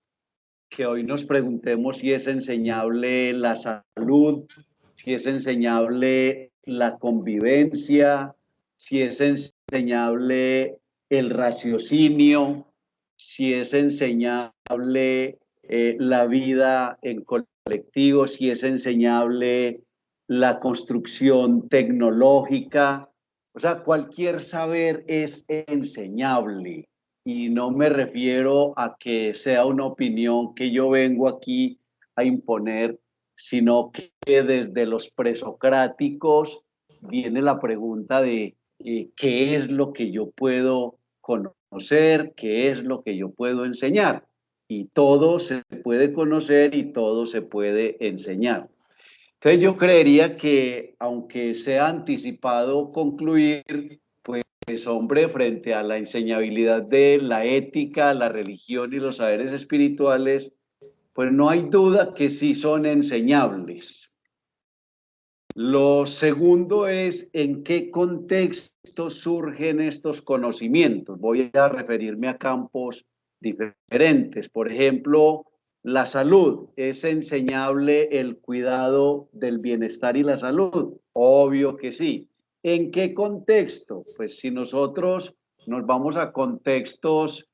que hoy nos preguntemos si es enseñable la salud, si es enseñable la convivencia, si es enseñable el raciocinio, si es enseñable la vida en colectivo, si es enseñable la construcción tecnológica. O sea, cualquier saber es enseñable. Y no me refiero a que sea una opinión que yo vengo aquí a imponer, sino que desde los presocráticos viene la pregunta de qué es lo que yo puedo conocer, qué es lo que yo puedo enseñar. Y todo se puede conocer y todo se puede enseñar. Entonces yo creería que, aunque sea anticipado concluir, pues hombre, frente a la enseñabilidad de la ética, la religión y los saberes espirituales, pues no hay duda que sí son enseñables. Lo segundo es en qué contexto surgen estos conocimientos. Voy a referirme a campos diferentes. Por ejemplo, la salud. ¿Es enseñable el cuidado del bienestar y la salud? Obvio que sí. ¿En qué contexto? Pues si nosotros nos vamos a contextos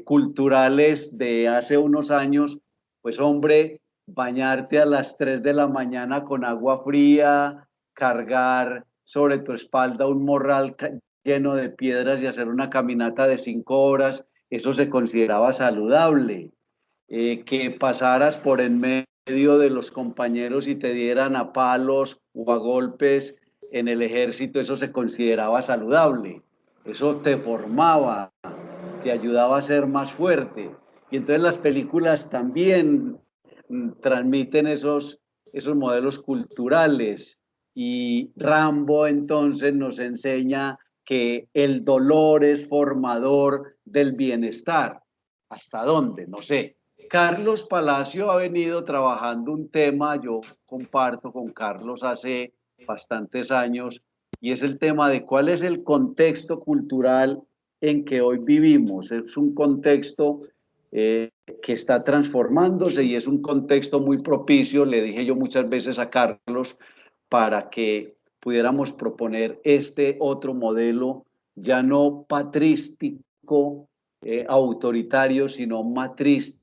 culturales de hace unos años, pues hombre, bañarte a las 3 de la mañana con agua fría, cargar sobre tu espalda un morral lleno de piedras y hacer una caminata de 5 horas, eso se consideraba saludable. Que pasaras por en medio de los compañeros y te dieran a palos o a golpes en el ejército, eso se consideraba saludable. Eso te formaba, te ayudaba a ser más fuerte. Y entonces las películas también transmiten esos modelos culturales. Y Rambo entonces nos enseña que el dolor es formador del bienestar. ¿Hasta dónde? No sé. Carlos Palacio ha venido trabajando un tema, yo comparto con Carlos hace bastantes años, y es el tema de cuál es el contexto cultural en que hoy vivimos. Es un contexto que está transformándose y es un contexto muy propicio, le dije yo muchas veces a Carlos, para que pudiéramos proponer este otro modelo, ya no patrístico, autoritario, sino matrístico,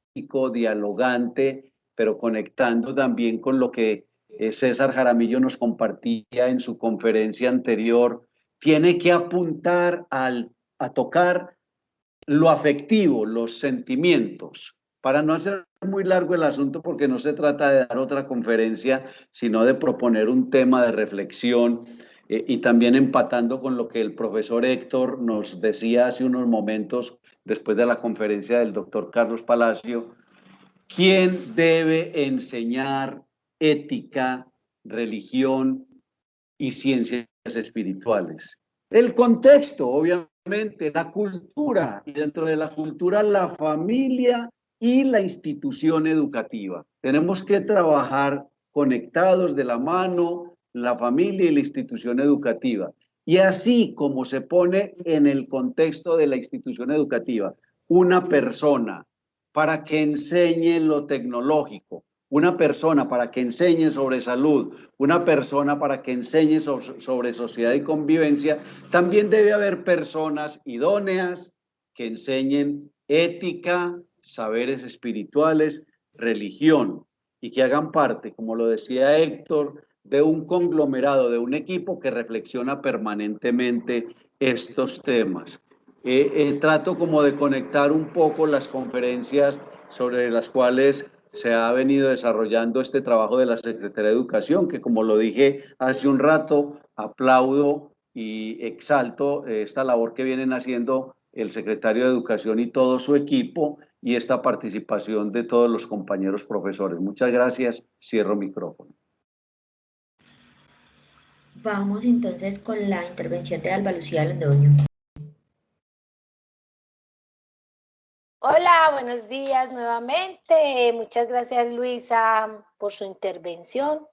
dialogante, pero conectando también con lo que César Jaramillo nos compartía en su conferencia anterior. Tiene que apuntar a tocar lo afectivo, los sentimientos. Para no hacer muy largo el asunto, porque no se trata de dar otra conferencia, sino de proponer un tema de reflexión y también empatando con lo que el profesor Héctor nos decía hace unos momentos después de la conferencia del doctor Carlos Palacio. ¿Quién debe enseñar ética, religión y ciencias espirituales? El contexto, obviamente, la cultura, y dentro de la cultura la familia y la institución educativa. Tenemos que trabajar conectados de la mano, la familia y la institución educativa. Y así como se pone en el contexto de la institución educativa una persona para que enseñe lo tecnológico, una persona para que enseñe sobre salud, una persona para que enseñe sobre sociedad y convivencia, también debe haber personas idóneas que enseñen ética, saberes espirituales, religión. y que hagan parte, como lo decía Héctor, de un conglomerado, de un equipo que reflexiona permanentemente estos temas. Trato como de conectar un poco las conferencias sobre las cuales se ha venido desarrollando este trabajo de la Secretaría de Educación, que como lo dije hace un rato, aplaudo y exalto esta labor que vienen haciendo el secretario de Educación y todo su equipo y esta participación de todos los compañeros profesores. Muchas gracias. Cierro micrófono. Vamos entonces con la intervención de Alba Lucía Londoño. Hola, buenos días nuevamente. Muchas gracias, Luisa, por su intervención.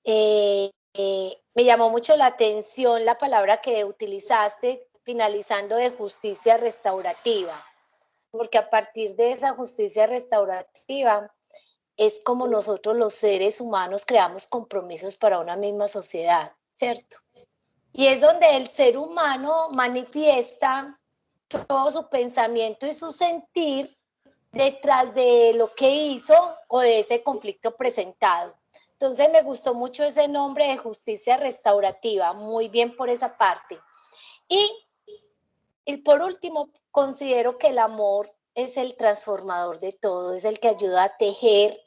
Me llamó mucho la atención la palabra que utilizaste, finalizando, de justicia restaurativa, porque a partir de esa justicia restaurativa es como nosotros los seres humanos creamos compromisos para una misma sociedad, ¿cierto? Y es donde el ser humano manifiesta todo su pensamiento y su sentir detrás de lo que hizo o de ese conflicto presentado. Entonces me gustó mucho ese nombre de justicia restaurativa, muy bien por esa parte. Y por último, considero que el amor es el transformador de todo, es el que ayuda a tejer,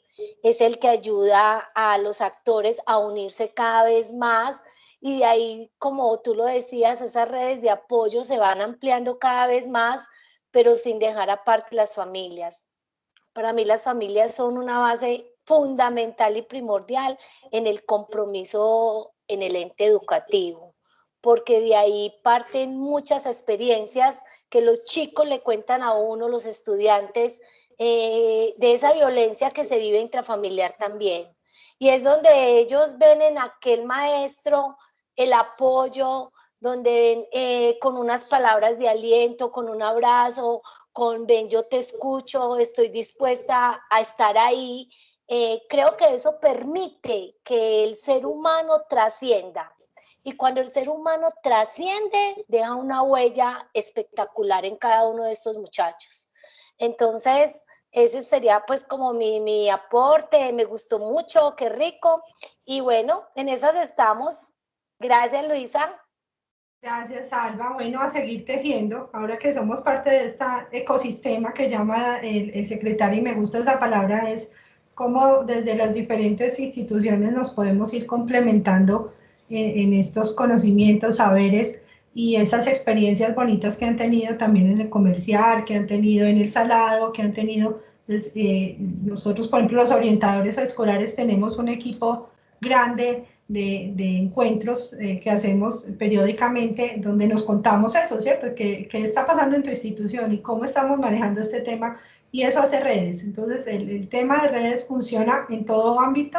es el que ayuda a los actores a unirse cada vez más, y de ahí, como tú lo decías, esas redes de apoyo se van ampliando cada vez más, pero sin dejar aparte las familias. Para mí las familias son una base fundamental y primordial en el compromiso en el ente educativo, porque de ahí parten muchas experiencias que los chicos le cuentan a uno, los estudiantes, de esa violencia que se vive intrafamiliar también. Y es donde ellos ven en aquel maestro el apoyo, donde con unas palabras de aliento, con un abrazo, con ven, yo te escucho, estoy dispuesta a estar ahí. Creo que eso permite que el ser humano trascienda. Y cuando el ser humano trasciende, deja una huella espectacular en cada uno de estos muchachos. Entonces, ese sería pues como mi aporte. Me gustó mucho, qué rico. Y bueno, en esas estamos. Gracias, Luisa. Gracias, Alba. Bueno, a seguir tejiendo, ahora que somos parte de este ecosistema que llama el secretario, y me gusta esa palabra, es cómo desde las diferentes instituciones nos podemos ir complementando en estos conocimientos, saberes y esas experiencias bonitas que han tenido también en el comercial, que han tenido en el salado, que han tenido, pues, nosotros, por ejemplo, los orientadores escolares tenemos un equipo grande de encuentros que hacemos periódicamente, donde nos contamos eso, ¿cierto? ¿Qué está pasando en tu institución y cómo estamos manejando este tema? Y eso hace redes. Entonces, el tema de redes funciona en todo ámbito.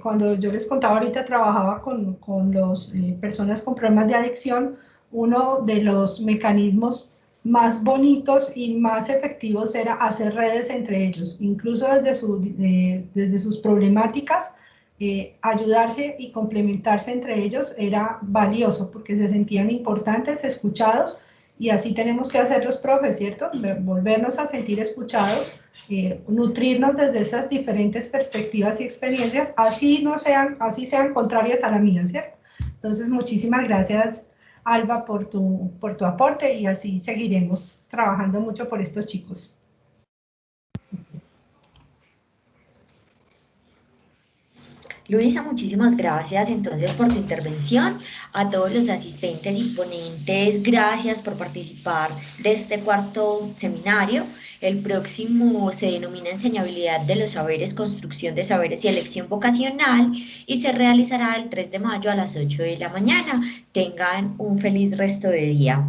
Cuando yo les contaba ahorita, trabajaba con las personas con problemas de adicción, uno de los mecanismos más bonitos y más efectivos era hacer redes entre ellos, incluso desde sus problemáticas. Ayudarse y complementarse entre ellos era valioso porque se sentían importantes, escuchados, y así tenemos que hacer los profes, ¿cierto? Volvernos a sentir escuchados, nutrirnos desde esas diferentes perspectivas y experiencias, así sean contrarias a la mía, ¿cierto? Entonces, muchísimas gracias, Alba, por tu aporte, y así seguiremos trabajando mucho por estos chicos. Luisa, muchísimas gracias entonces por tu intervención. A todos los asistentes y ponentes, gracias por participar de este cuarto seminario. El próximo se denomina Enseñabilidad de los Saberes, Construcción de Saberes y Elección Vocacional, y se realizará el 3 de mayo a las 8 de la mañana. Tengan un feliz resto de día.